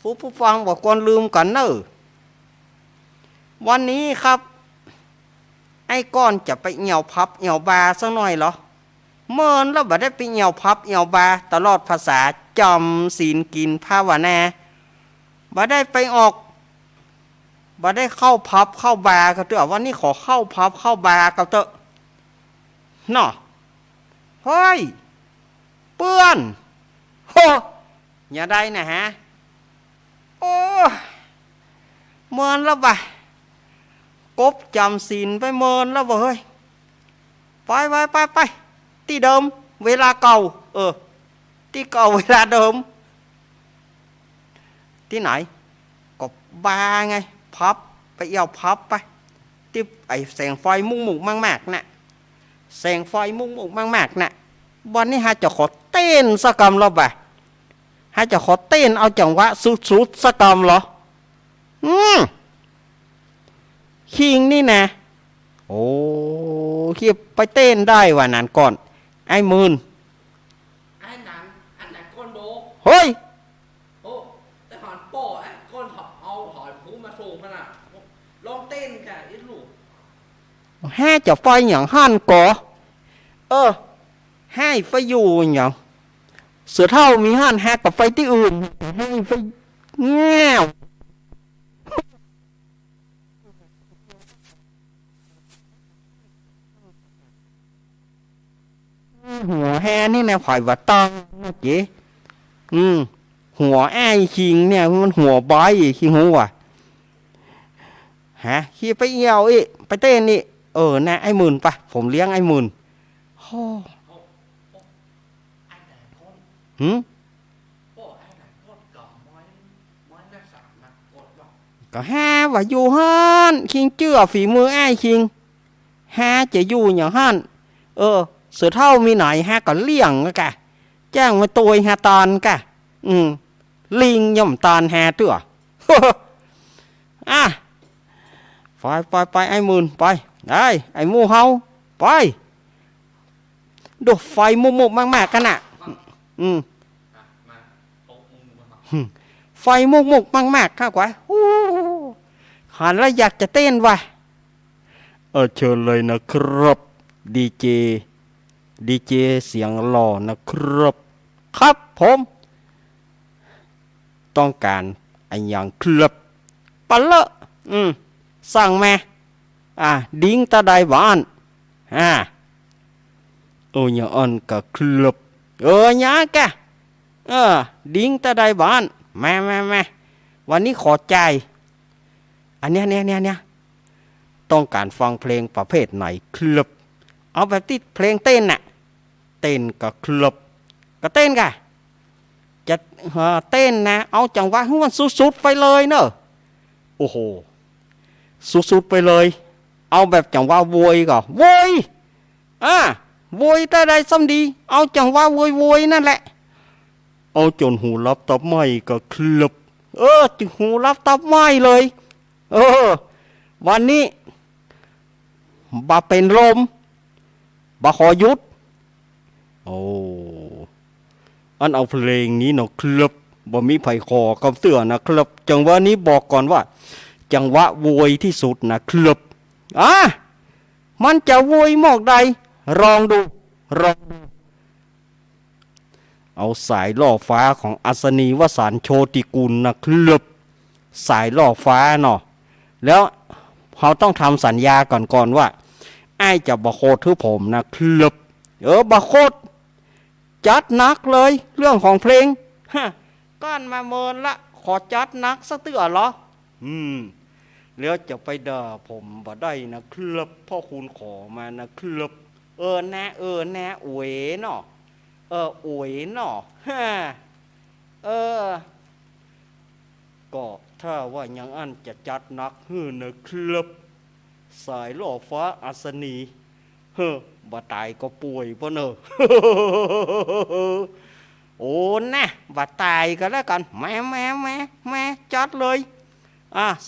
ผู้ฟังบอกก่อนลืมกันเนอะวันนี้ครับไอ้ก้อนจะไปเหี่ยวพับเหี่ยวบาสักหน่อยเหรอเมินแล้วบ่ได้ไปเหี่ยวพับเหี่ยวบาตลอดภาษาจำศีลกินภาวนาบ่ได้ไปออกบ่ได้เข้าพับเข้าบาก็เถอะวันนี้ขอเข้าพับเข้าบาก็เถอะเนาะเฮ้ยเปื้อนโหอย่าได้นะฮะโอ้เมินแล้วบ่กบจำศีลไปเมินแล้วบ่เฮ้ยไปที่เดิมเวลาเก่าที่เก่าเวลาเดิมที่ไหนก็บาไงพับไปเอี่ยวพับไปที่ไอแสงไฟมุ่งมากๆน่ะแสงไฟมุ่งมากๆน่ะวันนี้ฮะจะขอเต้นสักกรรมแล้วบ่ฮะจะขอเต้นเอาจังหวะสุดๆสักกรรมเหรอคิงนี่นะโอ้คิดไปเต้นได้ว่านั้นก่อนไอ้มื่นไอ้หนังอันไหนก้นโบเฮ้ยโอ้แต่หอนโป้ไอ้ก้นเอาหอยผูมาสูงมันอ่ะลองเต้นกันไอ้ลูกแห่จะไฟอย่างหั่นก่อให้ไฟอยู่อย่างเสือเท่ามีหั่นแห่กับไฟที่อื่นให้ไฟแง่วหัวแห่นี่นะผ่อยว่าต้องเจ๊หัวไอ้คิงเนี่ยมันหัวบอยคิงหัวขี้ไปเอี่ยวอีไปเต้นนี่นะไอ้หมื่นปะผมเลี้ยงไอ้หมื่นโอ้ก็ว่าอยู่ฮันคิงเจื้อฝีมือไอ้คิงจะอยู่อย่างฮันเสือเท่ามีไหนก็เลี้ยงกะแจ้งมาตัวตอนกะลิงย่อมตอนตัวไปไอ้หมื่นไปได้ไอ้มูเฮาไปดูไฟมุกมากๆกันน่ะไฟมุกมากๆข้ากว่าหันแล้วอยากจะเต้นว่ะเชิญเลยนะครับดีเจเสียงหล่อนะครับครับผมต้องการไอ้อย่างครับปะเลอะสั่งมาดิ้งตาได้บ้านอย่าอ่อนก็ครับยากะดิ้งตาได้บ้านมาวันนี้ขอใจอันเนี้ยต้องการฟังเพลงประเภทไหนครับเอาแบบที่เพลงเต้นน่ะเต้นก็ครับก็เต้นกะจะเต้นนะเอาจังหวะให้มันสุดๆไปเลยเนอะโอ้โหสุดๆไปเลยเอาแบบจังหวะโวยก่อนโวยโวยแต่ใดซ้ำดีเอาจังหวะโวยนั่นแหละเอาจนหูรับตับไม้ก็ครับจึงหูรับตับไม้เลยวันนี้บาเป็นลมบาขอยุดอันเอาเพลงนี้เนาะครับบ่มีไผขอคำเตือนนะครับจังหวะนี้บอกก่อนว่าจังหวะโวยที่สุดนะครับมันจะโวยหมอกใดลองดูเอาสายล่อฟ้าของอัศนีวสันต์โชติกุลนะครับสายล่อฟ้าเนาะแล้วเราต้องทำสัญญาก่อนว่าไอ้จะบะโคตรทุผมนะครับบะโคตรจัดหนักเลยเรื่องของเพลงก้อนมาเมินละขอจัดหนักสักเตือเหรอแล้วจะไปด่าผมบ่ได้นะครับพ่อคุณขอมานะครับ แน่อวยเนาะอวยเนาะฮ่าเออก็ถ้าว่ายังอันจะจัดหนักฮื้อนะครับสายล่อฟ้าอัศนีบ่ตายก็ป่วยป่ะเนอะ โอ้นะบ่ตายก็แล้วกันแม่จัดเลย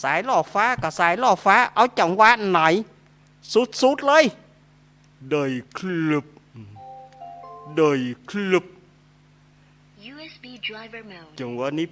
สายล่อฟ้ากับสายล่อฟ้าเอาจังหวะไหนสุดๆเลยได้ครับได้ครับ USB driver mode. จังหวะนี้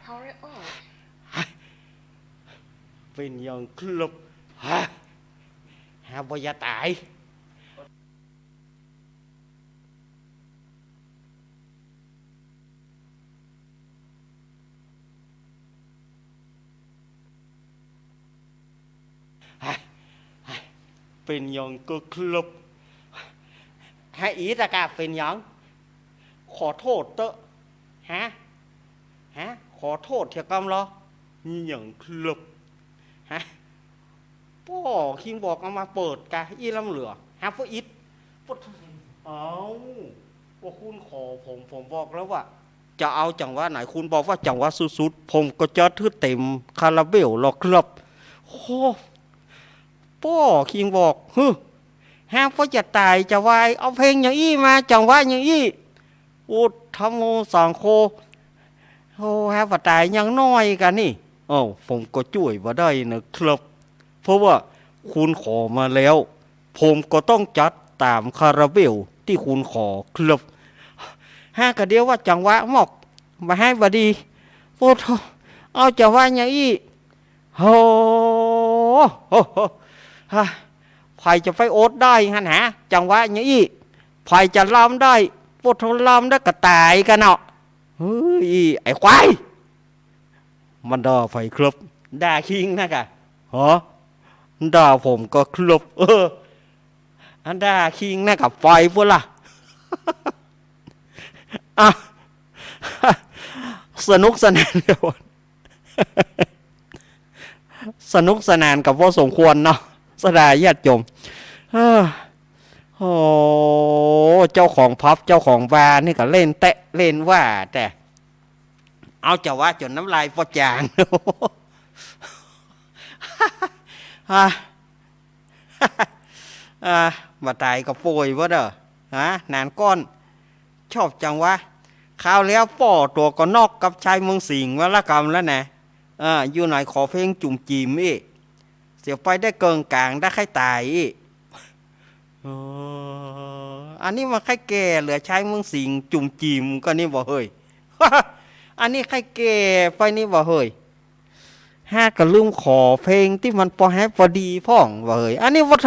Power off. เป็นอย่างครับหาบ่อยาตายเป็นอย่างก็ครับ ให้อีตะกาเป็นหยังขอโทษเตอะฮะขอโทษเถอะกำเหรอนี่อย่างคลับฮะพ่อคิงบอกเอามาเปิดกะอีลำเหลือฮะพ่ออิดพ่อเอาว่าคุณขอผมบอกแล้วว่าจะเอาจังหวะไหนคุณบอกว่าจังหวะสุดๆผมก็จะทื่อเต็มคาราเบลหรอกครับโอ้พ่อคิงบอกฮะพ่อจะตายจะวายเอาเพลงอย่างอี้มาจังหวะอย่างอี้โอ้ทำโมสังโคโอ้ฮะว่าตายยังน้อยกันนี่ผมก็ช่วยว่าได้นะครับเพราะว่าคุณขอมาแล้วผมก็ต้องจัดตามคาราเบลที่คุณขอครับห้ากระเดียวว่าจังหวะหมอกมาให้บดีโอ้โหเอาจังหวะอย่างอี้โอ้โหใครจะไปโอ๊ตได้ฮะนะจังหวะอย่างอี้ใครจะลำได้โอ้โหลำได้กระต่ายกันเนาะเฮ้ยไอ้ควายมันด่าไฟครับด่าคิงนะกะด่าผมก็ครบอันด่าคิงนะกับไฟพวกล่ะสนุกสนานกันสนุกสนานกับว่าสมควรเนาะสดายญาติโยมโอ้เจ้าของพับเจ้าของบาร์นี่ก็เล่นเตะเล่นว่าแต่เอาจะว่าจนน้ำลายปอจางมาตายก็ป่วยวะเด้อนานก้อนชอบจังวะคราวแล้วป่อตัวก็นอกกับชายเมืองสิงห์วะละกรรมแล้วนะอยู่ไหนขอเพลงจุ่มจีมอีเสียไปได้เกิงกลางได้ใครตายอีอันนี้มาใครแก่เหลือชายเมืองสิงห์จุ่มจีมก็นี่บอกเฮ้ยอันนี้ใครแก่ไปนี่บอกเฮ้ยก็ลืมขอเพลงที่มันพอแฮปพอดีพ่องบอกเฮ้ยอันนี้วัด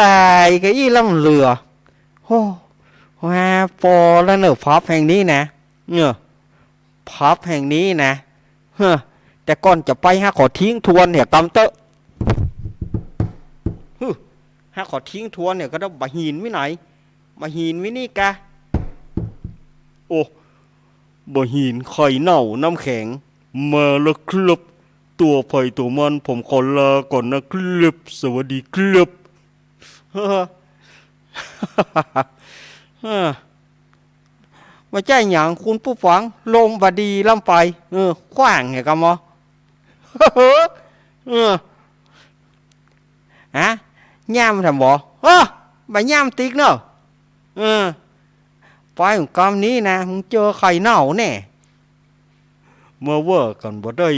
ตายก็ยี่ลำเหลือพอแล้วเนอะพับแห่งนี้นะพับแห่งนี้นะแต่ก่อนจะไปขอทิ้งทวนเนี่ยกำเตอะขอทิ้งทวนเนี่ยก็ต้องบะหินวิไหนบะหินวินี่กะโอ้บะหินไข่เน่าน้ำแข็งมาแล้วครับตัวไผ่ตัวมันผมขอลาก่อนนะครับสวัสดีครับมาใจหยังคุณผู้ฟังลมบดีล่ำไปขว้างเหรอกันมย่ามทำบ่ใบย่ามติ๊กเนอะไปของกรรมนี้นะมึงเจอไข่เน่าแน่เมื่อว่ากันบ่ได้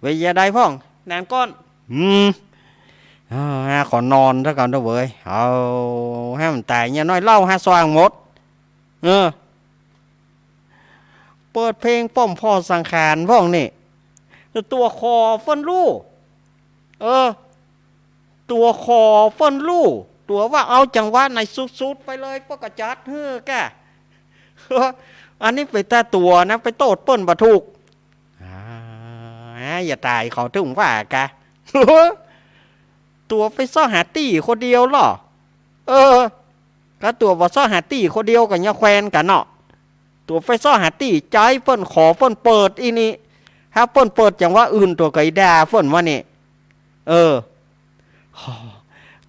เวียได้พ่องนานก้อนขอนอนซะก่อนด้วยเว้ยเอาให้มันตายเนี่ยน้อยเล่าสว่างหมดเปิดเพลงป้อมพ่อสังขารพ่องนี่ตัวคอเฟิ่นลู่ตัวคอเฟิ่นลู่ตัวว่าเอาจังหวะในสุดๆไปเลยพวกกระจัดแกอันนี้ไปแต่ตัวนะไปโตดเปิ้นบะถูกอย่าตายเขาถึงว่ากะตัวไปซ่อหาตี้คนเดียวหรอก็ตัวว่าซ่อหาตี้คนเดียวกับยาแควนกันเนาะตัวไปซ่อหาตี้ใจเปิ้นขอเปิ้นเปิดอีนี่ถ้าเปิ้นเปิดจังว่าอื่นตัวไก่ดาเปิ้นว่านี่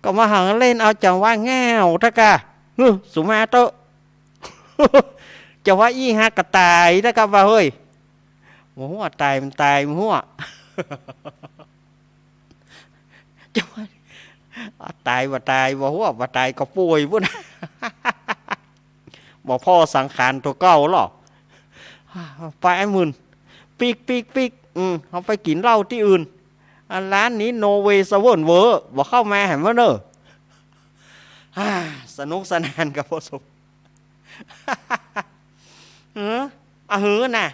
ก็มาหาเล่นเอาจังว่าแง่วทะกะสุมาเตอะจะว่าอีกระต่ายทะกะว่าเฮ้ยหัวตายมันตายหัวจะว่าตายว่าตายว่าหัวว่าตายก็ป่วยพุ่นบอกพ่อสังขารตัวเก่าหรอไปมึนปีกเอาไปกินเหล้าที่อื่นร้านนี้โนเวสเวิร์นเวอร์บอกเข้ามาเห็นมั้ยเนอะสนุกสนานกับพ่อสมหือน่ะ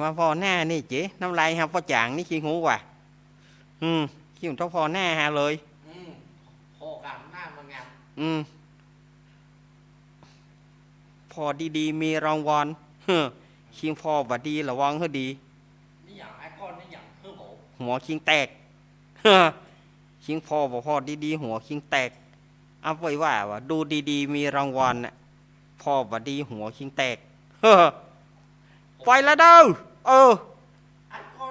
มาพอหน้านี่เจ๊น้ำลายฮะพ่อจางนี่ขี้หูว่ะขี้หูเท่าพอหน้าฮะเลยพอกันหน้ามันงาม พ่อดีๆมีรางวัลเฮ้อคิงพ่อบ่ดีระวังให้ดี นี่อย่างไอ้ก้อนนี่อย่างคือผม หัวคิงแตกเฮ้อคิงพ่อบ่พ่อดีๆหัวคิงแตกเอาไว้ว่าดูดีๆมีรางวัลน่ะพ่อบ่ดีหัวคิงแตกเฮ้อไปแล้วเด้อไอ้ก้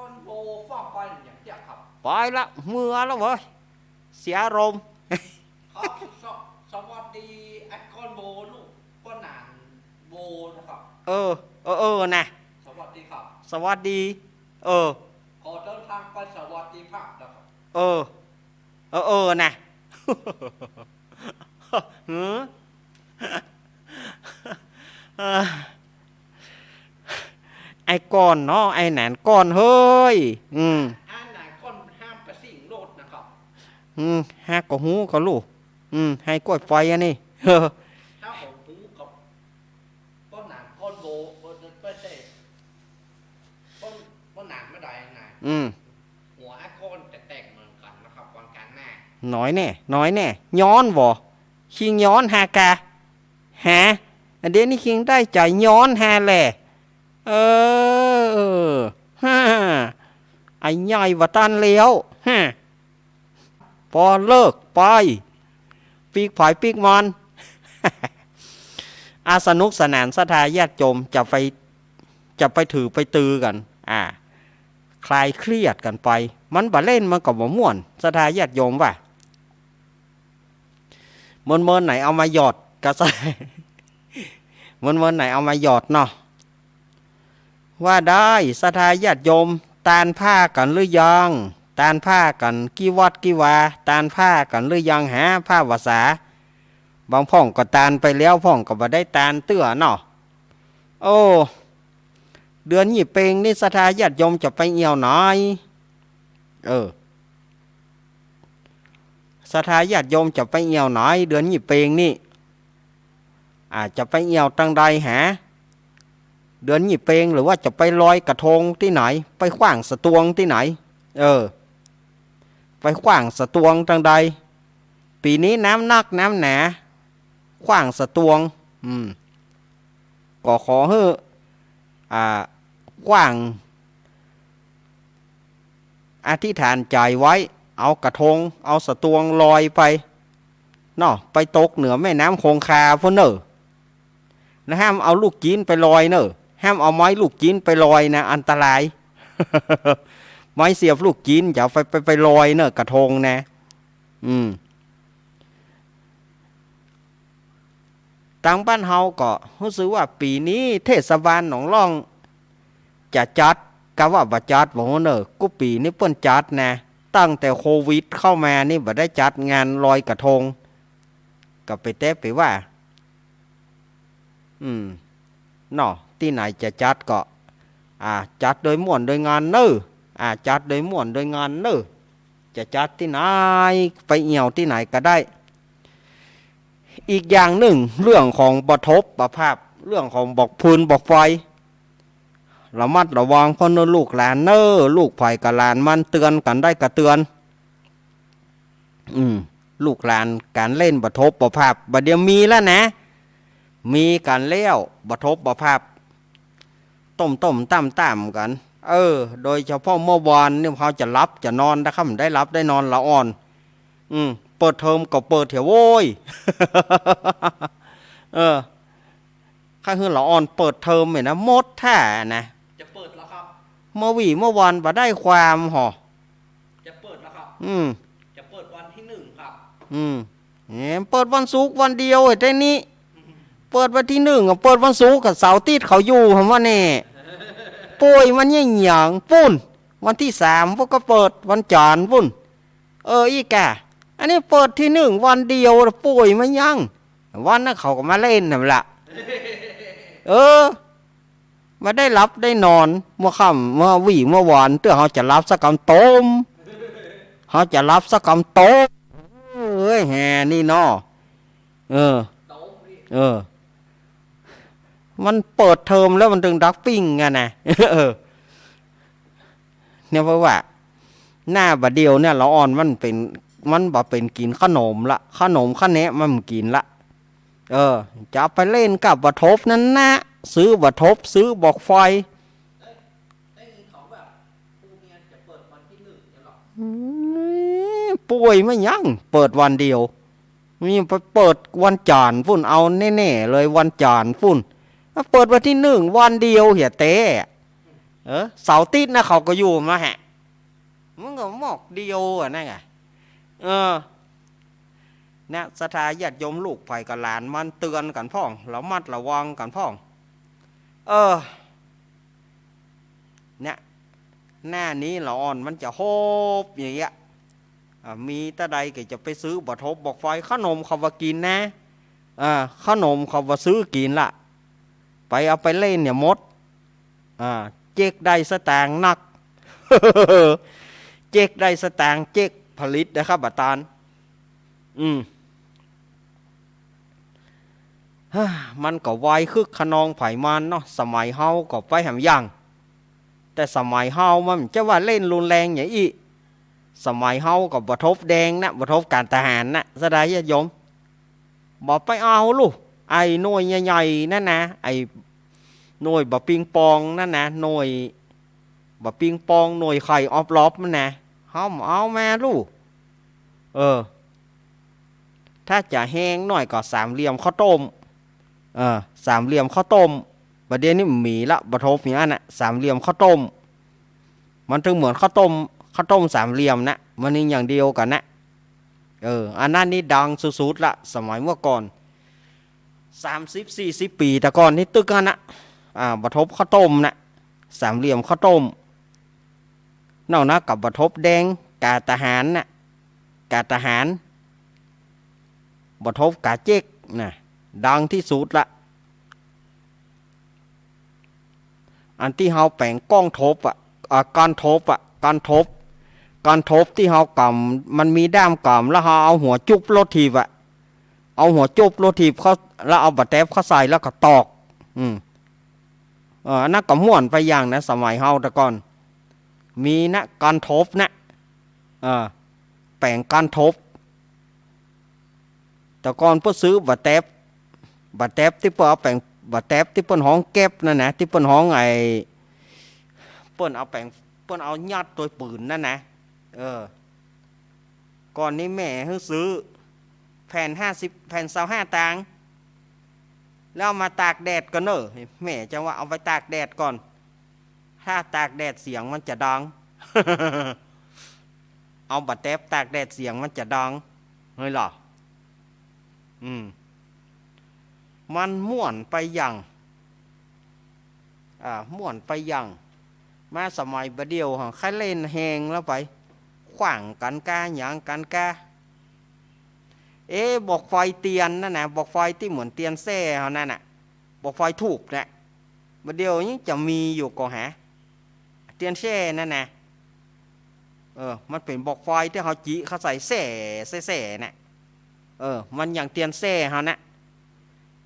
อนโบฟอกไปอย่างเดียวครับ ไปละเมื่อแล้วเว้ยเสียอารมณ์ ครับสวัสดีไอ้ก้อนโบลูกก้อนหนานโบนะครับ นะ สวัสดีครับ สวัสดีขอเดินทางไปสวัสดีภาพนะครับ นะ หือไอ้ก้อนเนาะไอ้หนานก้อนเฮ้ยอ่านไหนก้อนห้ามไปสิ่งโลดนะครับ ฮากก็หูก็ลูกให้กล้วยไฟอันนี้ ถ้าผมหูกับก้อนหนานก้อนโบไม่ใช่ก้อนหนานไม่ได้ยังไงหัวไอ้ก้อนแตกเหมือนกันนะครับวันการหน้า น้อยแน่ย้อนบ่คิงย้อนฮากาฮะอันเดี๋ยวนี้คิงได้ใจย้อนฮาแหละฮ่าไอ้ใหญ่ว่าตันเลี้ยวฮะพอเลิกไปปีกผายปีกมัน สนุกสนานสถาญาติโยมจะไปถือไปตือกันคลายเครียดกันไปมันบ่เล่นมันก็บ่ม่วนสถาญาติโยมว่ะเมินไหนเอามาหยอดก็ใส่ เมินไหนเอามาหยอดเนาะว่าได้สถาญาติโยมตานผ้ากันหรือยังตานผ้ากันกี่วัดกี่วาตานผ้ากันหรือยังหาผ้าวาสาบางพ่องก็ตานไปแล้วพ่องก็บ่ได้ตานเตื้อเนาะโอ้เดือนยี่เปงนี่สถาญาติโยมจะไปเอี่ยวหน่อยสถาญาติโยมจะไปเอี่ยวหน่อยเดือนยี่เปงนี่จะไปเอี่ยวตังใดหาเดือนยี่เปงหรือว่าจะไปลอยกระทงที่ไหนไปขว้างสตวงที่ไหนไปขว้างสตวงตังใดปีนี้น้ำนักน้ำหนาขว้างสตวงก็ขอให้ขว้างอธิษฐานใจไว้เอากระทงเอาสตวงลอยไปเนาะไปตกเหนือแม่น้ำคงคาพุ่นเนอะนะห้ามเอาลูกจีนไปลอยเนอะห้ามเอาไม้ลูกจีนไปลอยนะอันตราย ไม้เสียบลูกจีนอย่าไปลอยเนอะกระทงนะทางบ้านเฮาก็รู้สึกว่าปีนี้เทศบาลหนองล่องจะจัดกะว่าบ่จัดบ่เนอะกูปีนี้เปิ้นจัดนะตั้งแต่โควิดเข้ามานี่บ่ได้จัดงานลอยกระทงก็ไปเตะไปว่าเนาะที่ไหนจะจัดก็จัดโดยม่วนโดยงานเนอะจัดโดยม่วนโดยงานเนอะจะจัดที่ไหนไปเอี่ยวที่ไหนก็ได้อีกอย่างหนึ่งเรื่องของปฐบประภาพเรื่องของบอกพื้นบอกไฟระมัดระวังเพราะเนอลูกหลานเนอลูกไผ่กับหลานมันเตือนกันได้ก็เตือนลูกหลานการเล่นปฐบประภาพบัดเดี๋ยวมีแล้วนะมีการเลี้ยวปฐบประภาพต้มตั้มกันโดยเฉพาะเมื่อวานเนี่ยเขาจะรับจะนอนนะครับได้รับได้นอนละอ่อนเปิดเทอมก็เปิดเถอะโว้ย ข้าคือละอ่อนเปิดเทอมเนี่ยนะมดท่านะจะเปิดแล้วครับเมื่อวานบ่ได้ความหอจะเปิดแล้วครับจะเปิดวันที่1ครับเปิดวันศุกร์วันเดียวไอ้เจ้านี้เปิดวันที่1กับเปิดวันศุกร์กับเสาร์อาทิตย์เขาอยู่คำว่านี่ป่วยมันยิ่งหยางปุ้นวันที่3พวกก็เปิดวันจันทร์ปุ้นอีกะอันนี้เปิดที่1วันเดียวป่วยมันยังวันนั้นเขาก็มาเล่นนั่นแหละมาได้รับได้นอนเมื่อค่ำเมื่อวานเตื้อเขาจะรับสักคำต้มเขาจะรับสักคำต้มแห่นี่เนาะมันเปิดเทอมแล้วมันถึงดักปิ้งไงนะเนี่ยเพราะว่าหน้าบะเดียวเนี่ยละอ่อนมันบ่เป็นกินขนมละขนมข้าเนะมันกินละ จะไปเล่นกับบัตรทบนั้นนะซื้อบัตรทบซื้อบอกไฟได้ยินเขาแบบปูเมียจะเปิดวันที่1จะหรอป่วยไม่ยังเปิดวันเดียวมีไปเปิดวันจันทร์พุ่นเอาแน่ๆเลยวันจันทร์พุ่นเปิดวันที่1วันเดียวเหียเต้เสาร์อาทิตย์นะเขาก็อยู่มาฮะมันก็หมอกเดียวนั่นไงนะสถาญาติโยมลูกไผ่กับหลานมันเตือนกันพ่องระมัดระวังกันพ่องเนี่ยหน้านี้ละอ่อนมันจะโฮบอย่างเงี้ยมีตาใดก็จะไปซื้อบัตรทบบอกไฟขนมเขาว่ากินนะขนมเขาว่าซื้อกินละไปเอาไปเล่นเนี่ยมดเจ๊กได้สตางค์นัก เจ๊กได้สตางค์เจ๊กผลิตนะครับบัตรตาลมันก็ไวคึกขนองไผ่มันเนาะสมัยเฮาก็ไปแหมยังแต่สมัยเฮามันจะว่าเล่นรุนแรงอย่างอีสมัยเฮากับบัตรทบแดงนะบัตรทบการทหารนะสดายญาติโยมบอกไปเอาลูกไอ้หน่วยใหญ่ๆนั่นนะไอ้หน่วยบะปิงปองนั่นนะหน่วยบะปิงปองหน่วยไข่ออฟล็อบนั่นนะเฮาเอามาลูกถ้าจะแห้งหน่อยก็สามเหลี่ยมข้าวต้มสามเหลี่ยมข้าวต้มประเดี๋ยวนี้มีละบัตรทบอย่างนั้นนะสามเหลี่ยมข้าวต้มมันถึงเหมือนข้าวต้มสามเหลี่ยมนะมันนี่อย่างเดียวกันนะอันนั้นนี่ดังสุดๆละสมัยเมื่อก่อน30-40 ปีแต่ก่อนนี่ตึกกันนะบัตรทบข้าวต้มนะสามเหลี่ยมข้าวต้มนอกนั้นกับบัตรทบแดงกาทหารนะกาทหารบัตรทบกาเจ๊กนะดังที่สุดละอันที่เฮาแปลงกล้องทบการทบที่เฮากำมันมีด้ามกำแล้วเฮาเอาหัวจุบรถถีบเอาหัวจุบรถถีบเขาแล้วเอาบัตรแทบเขาใส่แล้วก็ตอกนักกำม่วนไปอย่างนะสมัยเฮาแต่ก่อนมีนะการทบนะแปลงการทบแต่ก่อนเพื่อซื้อบัตรแทบที่เพื่อเอาแปลงบัตรแทบที่เปิ้นห้องเก็บนั่นนะที่เปิ้นห้องไอ้เปิ้นเอาแปลงเปิ้นเอายัดตัวปืนนั่นนะก่อนนี้แม่ให้ซื้อแผ่น50แผ่น25ตังค์แล้วมาตากแดดก่อนแม่จะว่าเอาไปตากแดดก่อนถ้าตากแดดเสียงมันจะดัง เอาบัตรแทบตากแดดเสียงมันจะดังเฮ้ยหรอมันม่วนไปอย่างม่วนไปอย่างมาสมัยบเดียวใครเล่นแหงแล้วไปขว่างกันกาอย่างกันกาบอกไฟเตียนนั่นนะบอกไฟที่เหมือนเตียนแซ่เขานั่นน่ะบอกไฟถูกนะบเดียวนี้จะมีอยู่ก็หาเตียนแซ่นั่นนะมันเป็นบอกไฟที่เขาจีเขาใส่แซ่น่ะมันอย่างเตียนแซ่เขานะ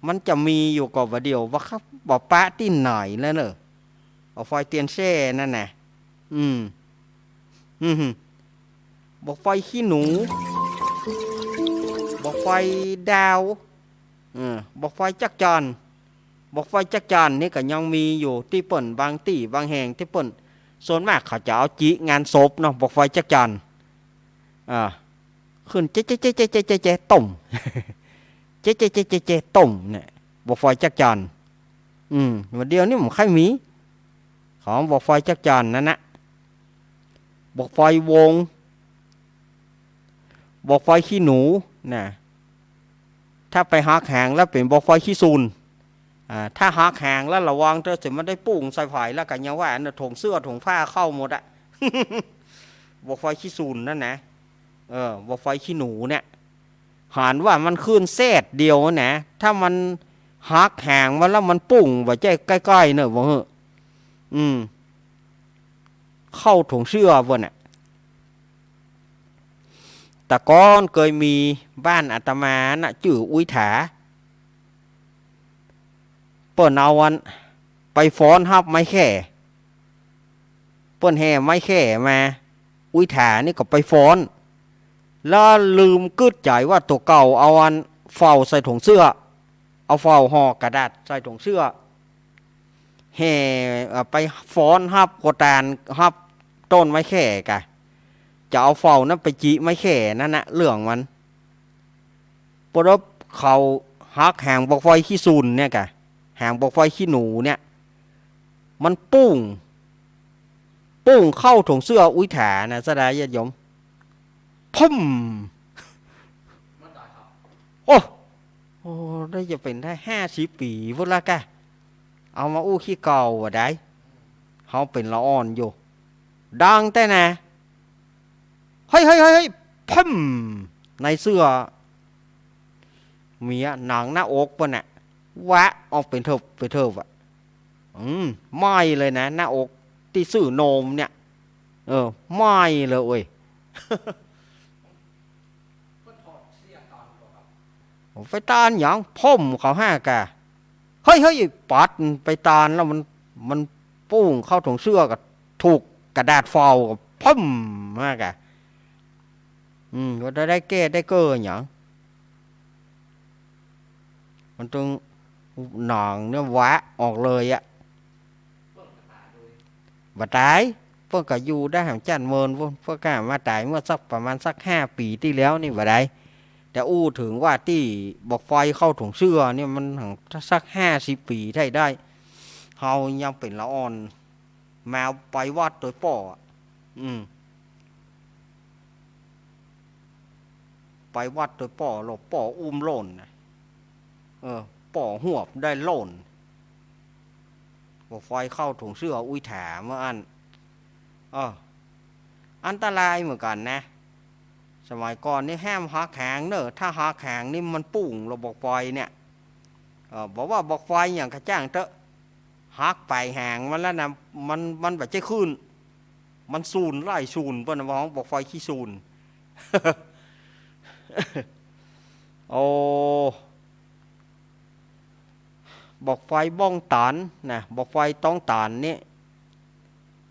มันจะมีอยู่ก่อนเดียวว่าครับบอกป้าที่ไหนแล้วเนอะบอกไฟเตียนแช่นั่นน่ะบอกไฟขี้หนูบอกไฟดาวบอกไฟจักจันบอกไฟจักจันนี่ก็ยังมีอยู่ที่เปิ่นบางที่บางแห่งที่เปิ่นส่วนมากเขาจะเอาจีงานศพเนาะบอกไฟจักจันขึ้นเจ๊ต่มเจ๊ต้มเนี่ยบอกไฟจักจันวันเดียวนี่มันใครมีของบอกไฟจักจันนั่นนะบอกไฟวงบอกไฟขี้หนูนะถ้าไปหักแหงแล้วเป็นบอกไฟขี้ซูนถ้าหักแหงแล้วระวังจะมันได้ปุ่งใส่ไฟแล้วกันยังว่าถงเสื้อถงผ้าเข้าหมดอะ บอกไฟขี้ซูนนั่นนะบอกไฟขี้หนูเนี่ยหารว่ามันขึ้นเศษเดียวนะถ้ามันหักแหงมาแล้วมันปุ่งว่าใจใกล้ๆเนอะว่าเข้าถุงเสื้อวะน่ะแต่ก่อนเคยมีบ้านอาตมาน่ะชื่ออุ้ยถาเปิ้นเอาวันไปฟ้อนฮับไม้แข่เปิ้นแห่ไม้แข่มาอุ้ยถานี่ก็ไปฟ้อนแล้วลืมกึดใจว่าตัวเก่าเอาอันเฝ้าใส่ถุงเสื้อ เอาเฝ้าห่อกระดาษใส่ถุงเสื้อแห่ไปฟ้อนฮับโกตานฮับต้นไม้แข่กะจะเอาเฝ้านั้นไปจีไม้แข่นั่นนะเรื่องมันปรบเขาฮักแหงบอกไฟขี้ซุนเนี่ยกะแหงบอกไฟขี้หนูเนี่ยมันปุ้งเข้าถุงเสื้ออุ้ยถานะสดายญาติโยมพุ่มโอ้ได้จะเป็นได้50 ปีพุ่นละกะเอามาอู้ขี้เก่าว่ะได้เขาเป็นละอ่อนอยู่ดังแต่นะเฮ้ยพุ่มในเสื้อเมียหนังหน้าอกป่ะน่ะวะออกเป็นเทิบอ่ะไม่เลยนะหน้าอกที่ซื้อโนมเนี่ยไม่เลยเว้ยไปตานอย่างพ่มเขา5 กะเฮ้ยปัดไปตานแล้วมันปุ้งเข้าถุงเสื้อกับถูกกระดาษฟาวกับพ่มมากะก็ได้แก้ได้เก้ออย่างมันต้องหนองเนี่ยวะออกเลยอะบัดตายเพื่อก็อยู่ได้หามจันเมินเพื่อก็มาตายเมื่อสักประมาณสัก5 ปีที่แล้วนี่บัดได้แต่อู้ถึงว่าที่บอกไฟเข้าถุงเสื้อเนี่ยมันสัก50 ปีได้เฮายังเป็นละอ่อนแมวไปวัดตัวป่อไปวัดตัวป่อหลบป่ออุ้มโล่นป่อหวบได้โล่นบอกไฟเข้าถุงเสื้ออุ้ยถาเมื่ออันตรายเหมือนกันนะสมัยก่อนนี่ห้ามหักแข็งเนอะถ้าหักแข็งนี่มันปุ่งเราบอกไฟเนี่ยบอกว่าบอกไฟอย่างกระจ้างเตอะหักไปแหงมันแล้วนะมันแบบใจขึ้นมันซูนไล่ซูนเปิ้นว่าบอกไฟขี้ซูน โอ้บอกไฟบ้องตานนะบอกไฟต้องตานนี่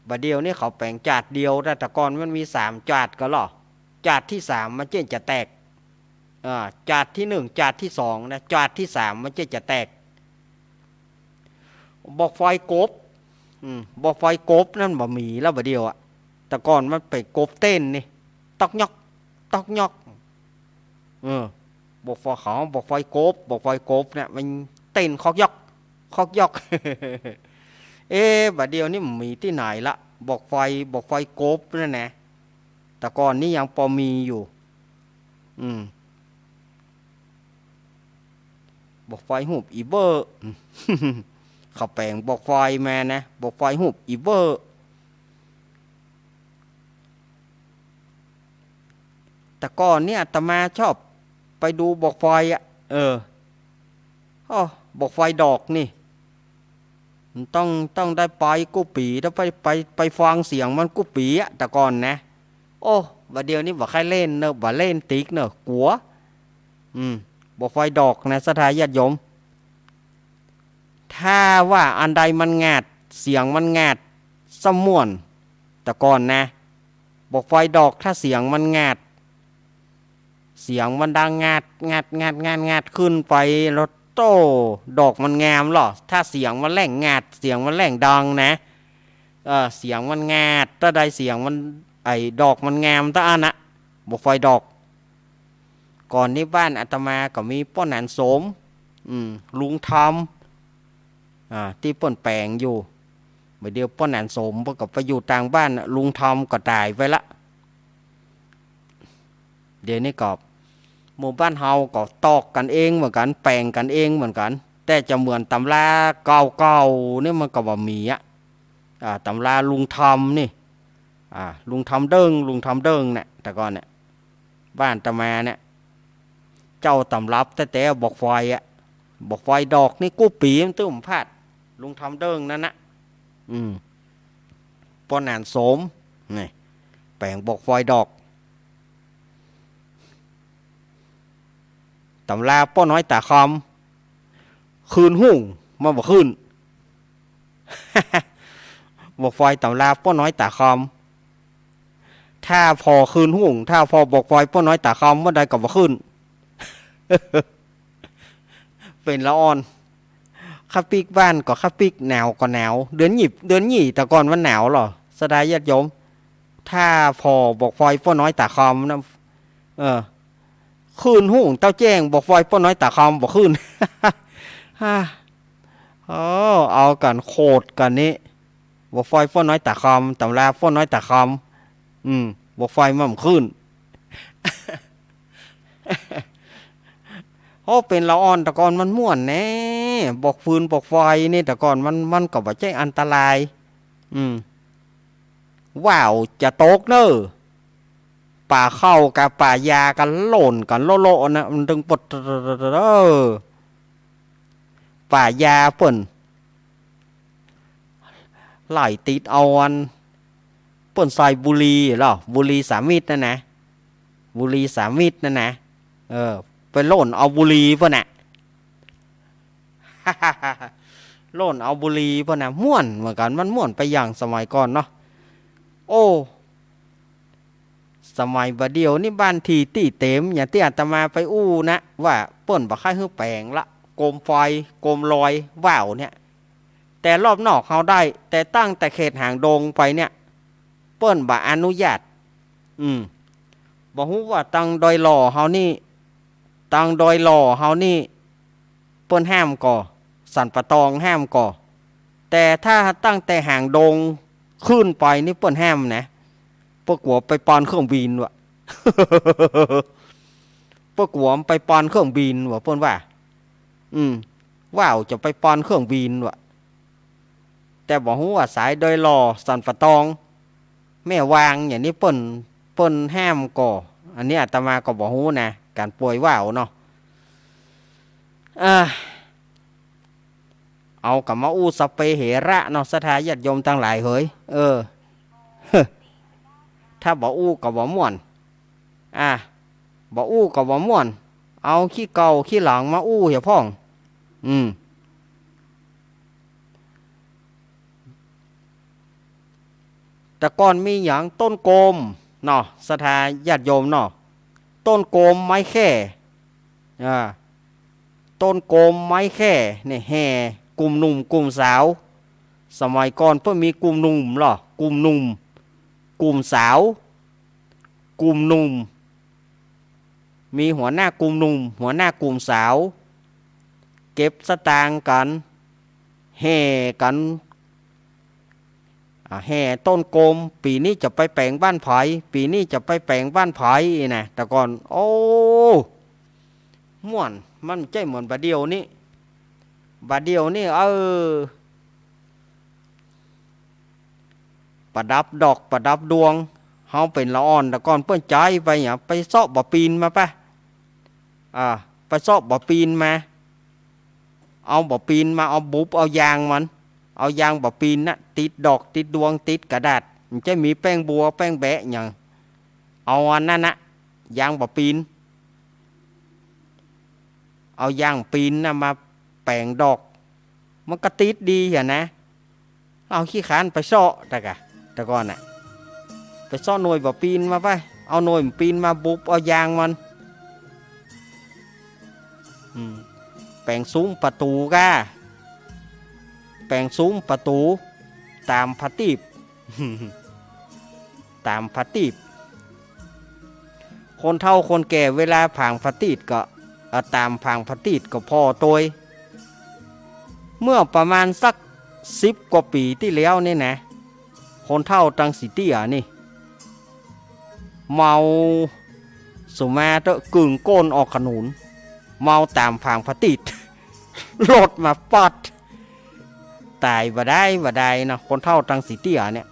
บัดเดียวนี่เขาแปลงจาดเดียวแต่ก่อนมันมี3 จาดก็หรอจาดที่3มันจะแตกจาดที่1จาดที่2นะจาดที่3มันจะแตกบอกไฟกบบอกไฟกบนั่นบ่มีแล้วบัดเดียวแต่ก่อนมันไปกบเต้นนี่ตอกยอกบอกไฟเขาบอกไฟกบเนี่ยมันเต้นคอกยอก บัดเดียวนี่มันมีที่ไหนละบอกไฟกบนั่นนะแต่ก่อนนี่ยังพอมีอยู่บอกไฟหูบอีเบอร์ เขาแปลงบอกไฟมานะบอกไฟหูบอีเบอร์แต่ก่อนเนี่ยอาตมาชอบไปดูบอกไฟบอกไฟดอกนี่ต้องได้ไปกู้ปีแล้วไปฟังเสียงมันกู้ปีแต่ก่อนนะบัดเดียวนี้บ่ใครเล่นเนอะบ่เล่นติ๊กเนอะกลัวบอกไฟดอกนะสถานญาติโยมถ้าว่าอันใดมันงาดเสียงมันงาดสม่วนแต่ก่อนนะบอกไฟดอกถ้าเสียงมันงาดเสียงมันดังงาดขึ้นไปแล้วโตดอกมันงามหรอถ้าเสียงมันแหล่งงาดเสียงมันแหล่งดังนะเสียงมันงาดถ้าใดเสียงมันดอกมันงามตะอันนะบอกไฟดอกก่อนนี้บ้านอาตมาก็มีป้อนหนานโสมลุงทำที่ป้นแปลงอยู่เมื่อเดียวป้อนหนานโสมก็ไปอยู่ต่างบ้านลุงทำก็ตายไปละเดี๋ยวนี้ก็หมู่บ้านเฮาก็ตอกกันเองเหมือนกันแปลงกันเองเหมือนกันแต่จะเหมือนตำราเก่าๆนี่มันก็บ่มีตำราลุงทำนี่ลุงทำเด้งเนี่ยแต่ก่อนเนี่ยบ้านตะมาเนี่ยเจ้าตำรับแต่บอกไฟบอกไฟดอกนี่กู้ปีมันตื้มพาดลุงทำเด้งนั่นนะป้อนหนานโสมนี่แปลงบอกไฟดอกตำราป้อน้อยตาคำคืนหุ่งมาบอกคืน บอกไฟตำราป้อน้อยตาคำถ้าพอคืนหุ่งถ้าพอบอกไฟป้อน้อยตาคำเมื่อใดก็บอกคืน บ เป็นละอ่อนข้าปิกบ้านก็ข้าปิกหนาวก็หนาวเดือนหยิบเดือนหยี่แต่ก่อนมันหนาวหรอสดายญาติโยมถ้าพอบอกฟอยป้อน้อยตาคอมนะคืนหุ่งเต้าแจ้งบอกฟอยป้อน้อยตาคอมบอกคืน เอากันโคตรกันนี้บอกฟอยป้อน้อยตาคอมตำราป้อน้อยตาคอมบอกฟอยมั่มคืน โอ้เป็นละอ่อนแต่ก่อนมันม่วนแน่บอกฟืนบอกไฟนี่แต่ก่อนมันก็บ่ใช่อันตรายว้าวจะตกเนอป่าเข้ากับป่ายากันหล่นกันโลนะมันดึงปดป่ายาเปิ่นไหลติดเอาอันเปิ่นใส่บุรีหรอบุรีสามิตรนั่นนะบุรีสามิตรนั่นนะไปโล่นเอาบุรีป่ะน่ะ โล่นเอาบุรีป่ะน่ะม่วนเหมือนกันมันม่วนไปอย่างสมัยก่อนเนาะโอ้สมัยบัดเดียวนี่บ้านทีตี้เต็มอย่างที่อาตมาไปอู้นะว่าเปิ้นบ่ค่ายฮื้อแปลงละโกมไฟโกมลอยว่าวเนี่ยแต่รอบนอกเขาได้แต่ตั้งแต่เขตหางดงไปเนี่ยเปิ้นบ่อนุญาตบ่ฮู้ว่าตังดอยหล่อเฮานี่ตังดอยหล่อเฮานี่เปิ้นห้ามก่อสันปะตองห้ามก่อแต่ถ้าตั้งแต่ห่างดงขึ้นไปนี่เปิ้นห้ามนะพวกหัวไปปอนเครื่องบินวะ พวกหัวไปปอนเครื่องบินวะเปิ้นว่าว้าวจะไปปอนเครื่องบินวะแต่บอกว่าสายดอยหล่อสันปะตองแม่วางอย่างนี้เปิ้นห้ามก่ออันนี้อาตมาก็บอกฮู้นะการป่วยว่าวเนาะเอากับมาอู้สเปเหระเนาะสถาญาติโยมทั้งหลายเฮ้ยถ้าบอกอู้กับบอกม่วนบอกอู้กับบอกม่วนเอาขี้เก่าขี้หลังมาอู้อย่าพ่องแต่ก่อนมีอย่างต้นโกมเนาะสถาญาติโยมเนาะต้นโกมไม้แค่ต้นโกมไม้แค่เนี่ยแห่กลุ่มหนุ่มกลุ่มสาวสมัยก่อนเพิ่งมีกลุ่มหนุ่มหรอกลุ่มหนุ่มกลุ่มสาวกลุ่มหนุ่มมีหัวหน้ากลุ่มหนุ่มหัวหน้ากลุ่มสาวเก็บสตางค์กันแห่กันแห่ต้นโกมปีนี้จะไปแปลงบ้านไผ่ปีนี้จะไปแปลงบ้านไผ่นะแต่ก่อนโอ้ม่วนมันใจเหมือนบาเดียวนี่บาเดียวนี่ประดับดอกประดับดวงเฮาเป็นละอ่อนแต่ก่อนเปิ้นใจไปเนี่ยไปซอกบ่ปีนมาปะไปซอกบ่ปีนมาเอาบ่ปีนมาเอาบุบเอายางมันเอายางบ่ปีนนะติดดอกติดดวงติดกระดาษมันจะมีแป้งบัวแป้งแบะอย่างเอาอันนั้นนะยางบ่ปีนเอายางปีนนะมาแปลงดอกมันก็ติดดีอย่างนะเอาขี้ขานไปซ่อแต่ก่อนน่ะไปซ่อหน่วยบ่ปีนมาไปเอาหน่วยปีนมาบุบเอายางมันแปลงซุ้มประตูก้าแปลงซุ้มประตูตามพติบ ตามพติบคนเฒ่าคนแก่เวลาผางพติดก็ตามผางพติดก็พอตัวเมื่อประมาณสัก10 กว่าปีที่แล้วนี่นะคนเฒ่าตังสิเตียนี่เมาสุมาเตะกึ่งโกนออกขนุนเมาตามผางพติด รถมาปัดตายบ่ได้นะคนเฒ่าตังสิเตียเนี่ย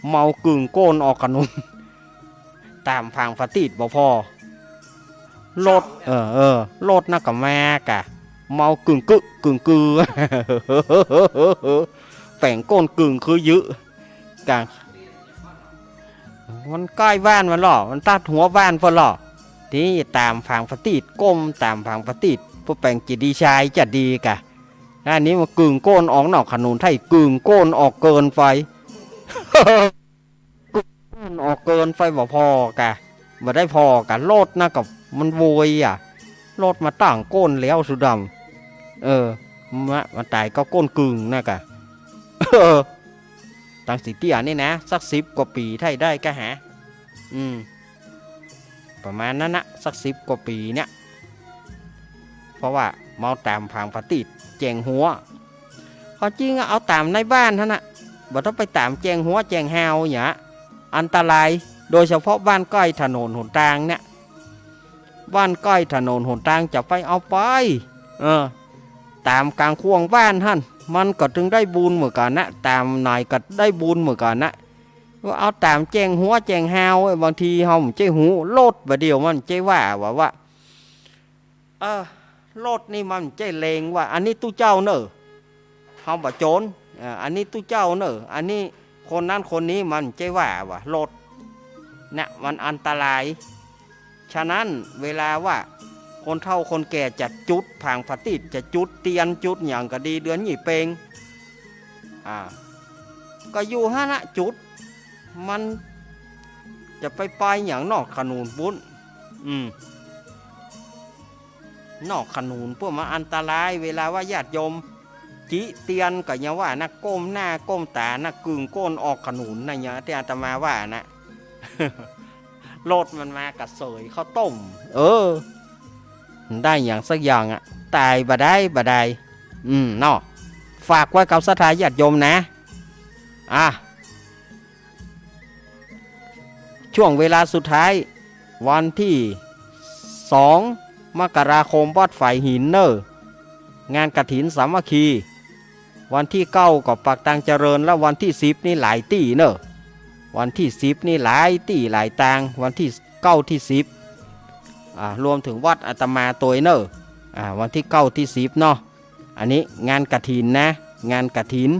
เมากึ่งโกนออกขนุน ตามผางพติดบ่พอรถรถน่ะกับแม่กะเมากึ่งกือ แป่งโกนกึ่งคือยึกะมันใกล้บ้านมันหรอมันตัดหัวบ้านพอหรอที่ตามผางพติดก้มตามผางพติดพวกแป่งจิตดีชายจะดีกะอันนี้มันกึ่งโกนออกนอกขนุนไทยกึ่งโกนออกเกินไฟ กึ่งโกนออกเกินไฟบ่พอกะบ่ได้พอกะโลดนะกับมันโวย รถมาตั้งก้นแล้วสุดำมาตายก็ก้นกึ่งนะกะตั้งสิเตียนี่นะสัก10 กว่าปีไทยได้ก็หาประมาณนั้นนะสัก10 กว่าปีเนี่ยเพราะว่าเมาตามพังปฏิดแจงหัวพอจริงเอาตามในบ้านท่านนะบ่ต้องไปตามแจงหัวแจงหาวเนี่ยอันตรายโดยเฉพาะบ้านใกล้ถนนหนทางเนี่ยบ้านใกล้ถนนหนทางจะไปเอาไปตามกลางควงบ้านท่านมันก็ถึงได้บุญเหมือนกันนะตามนายก็ได้บุญเหมือนกันนะว่าเอาตามแจงหัวแจงหาวบางทีเฮาใจหูโลดบ่เดียวมันใจว่าโลดนี่มันใจเลงว่าอันนี้ตู้เจ้าเนอะเฮาบ่โจรอันนี้ตู้เจ้าเนอะอันนี้คนนั้นคนนี้มันใจว่าโลดเนี่ยมันอันตรายฉะนั้นเวลาว่าคนเฒ่าคนแก่จะจุดผางปฏิดจะจุดเตียนจุดอย่างก็ดีเดือนหยี่เปงก็อยู่ฮะนะจุดมันจะไปอย่างนอกขนูนปุ้นนอกขนูนพวกมันอันตรายเวลาว่าญาติโยมจิเตียนก็ยังว่านักก้มหน้าก้มตานักกึ่งก้นออกขนูนนะเนี่ยที่อาตมาว่านะ โลดมันมากระเสยข้าวต้มได้อย่างสักอย่างตายบ่ได้เนาะฝากไว้กับศรัทธาญาติโยมนะช่วงเวลาสุดท้ายวันที่2 มกราคมวัดฝ่ายหินเนอร์งานกฐินสามัคคีวันที่9ก็ปักตังเจริญแล้ววันที่10นี่หลายตี้เนอะวันที่10นี่หลายตี้หลายตังวันที่9ที่10รวมถึงวัดอาตมาตัวเนอร์วันที่9ที่10เนาะอันนี้งานกฐินนะงานกฐิน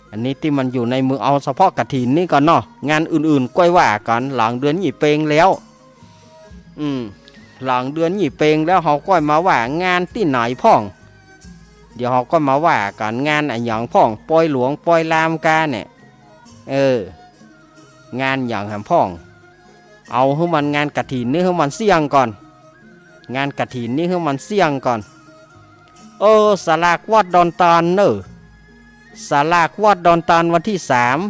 อันนี้ที่มันอยู่ในมือเอาเฉพาะกฐินนี่ก่อนเนาะงานอื่นๆก้อยว่ากันหลังเดือนหยี่เปงแล้วหลังเดือนหยี่เปงแล้วเขาก้อยมาว่างานที่ไหนพ่องเดี๋ยวเขาก็มาว่ากันงานอย่างพ่องปอยหลวงปอยลามกาเนี่ยงานอย่างแหมพ่องเอาให้มันงานกฐินนี่ให้มันเสี่ยงก่อนงานกฐินนี่ให้มันเสี่ยงก่อนสลากวัดดอนตาลเนอะสลากวัดดอนตาลวันที่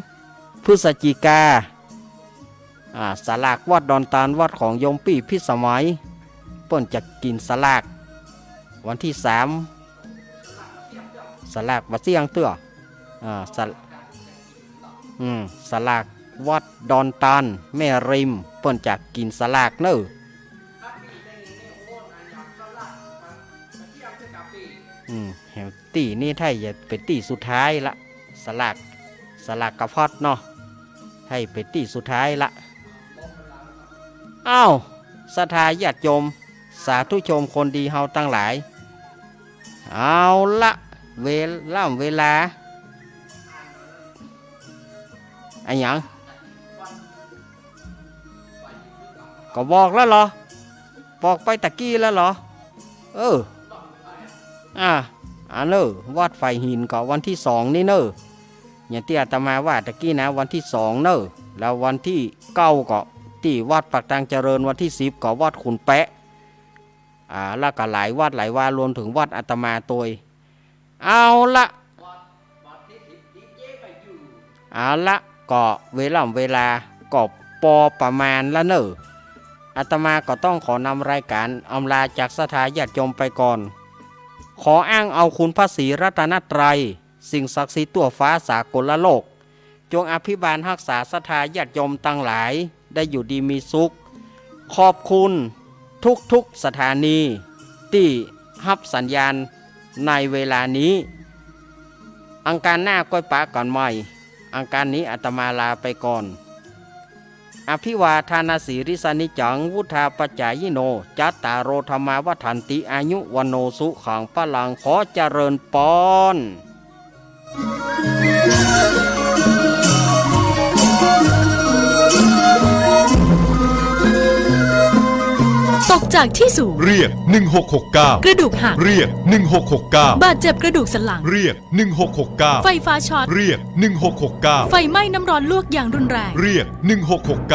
3 พฤศจิกาสลากวัดดอนตาลวัดของโยมปี่พิสมัยเปิ้นจะกินสลากวันที่3สลากบัดเสี่ยงเตื้อสลากวัดดอนตาลแม่ริมเปิ้นจะกินสลากเนอะแหวตีนี่ไทยจะเป็นตีสุดท้ายละสลากกระพอดเนาะให้เป็นตีสุดท้ายละศรัทธาญาติโยมสาธุชมคนดีเฮาตั้งหลายเอาละเวลาอันยังก็บอกแล้วเหรอบอกไปตะกี้แล้วเหรอเนอะวัดไฟหินก็วันที่2นี่เนอะอย่างที่อาตมาว่าตะกี้นะวันที่2เนอะแล้ววันที่9ก็ที่วัดปักตังเจริญวันที่10ก็วัดขุนแปะแล้วก็หลายวัดหลายวารวมถึงวัดอาตมาตัวเอาละก็เวลาก็ปอประมาณละเนอะอาตมาก็ต้องขอนำรายการอำลาจากศรัทธาญาติโยมไปก่อนขออ้างเอาคุณพระศรีรัตนตรัยสิ่งศักดิ์สิทธิ์ทั่วฟ้าสากลโลกจงอภิบาลรักษาศรัทธาญาติโยมตั้งหลายได้อยู่ดีมีสุขขอบคุณทุกสถานีที่รับสัญญาณในเวลานี้อังคารหน้าก้อยปะก่อนใหม่อังคารนี้อาตมาลาไปก่อนอภิวาทานาสีริสานิจังวุธาปจายโนจัตตารโอธรรมาวัฏันติอายุวโนสุขังพลังขอเจริญปอนตกจากที่สูงเรียก1669กระดูกหักเรียก1669บาดเจ็บกระดูกสันหลังเรียก1669ไฟฟ้าช็อตเรียก1669ไฟไหม้น้ำร้อนลวกอย่างรุนแรงเรียก1669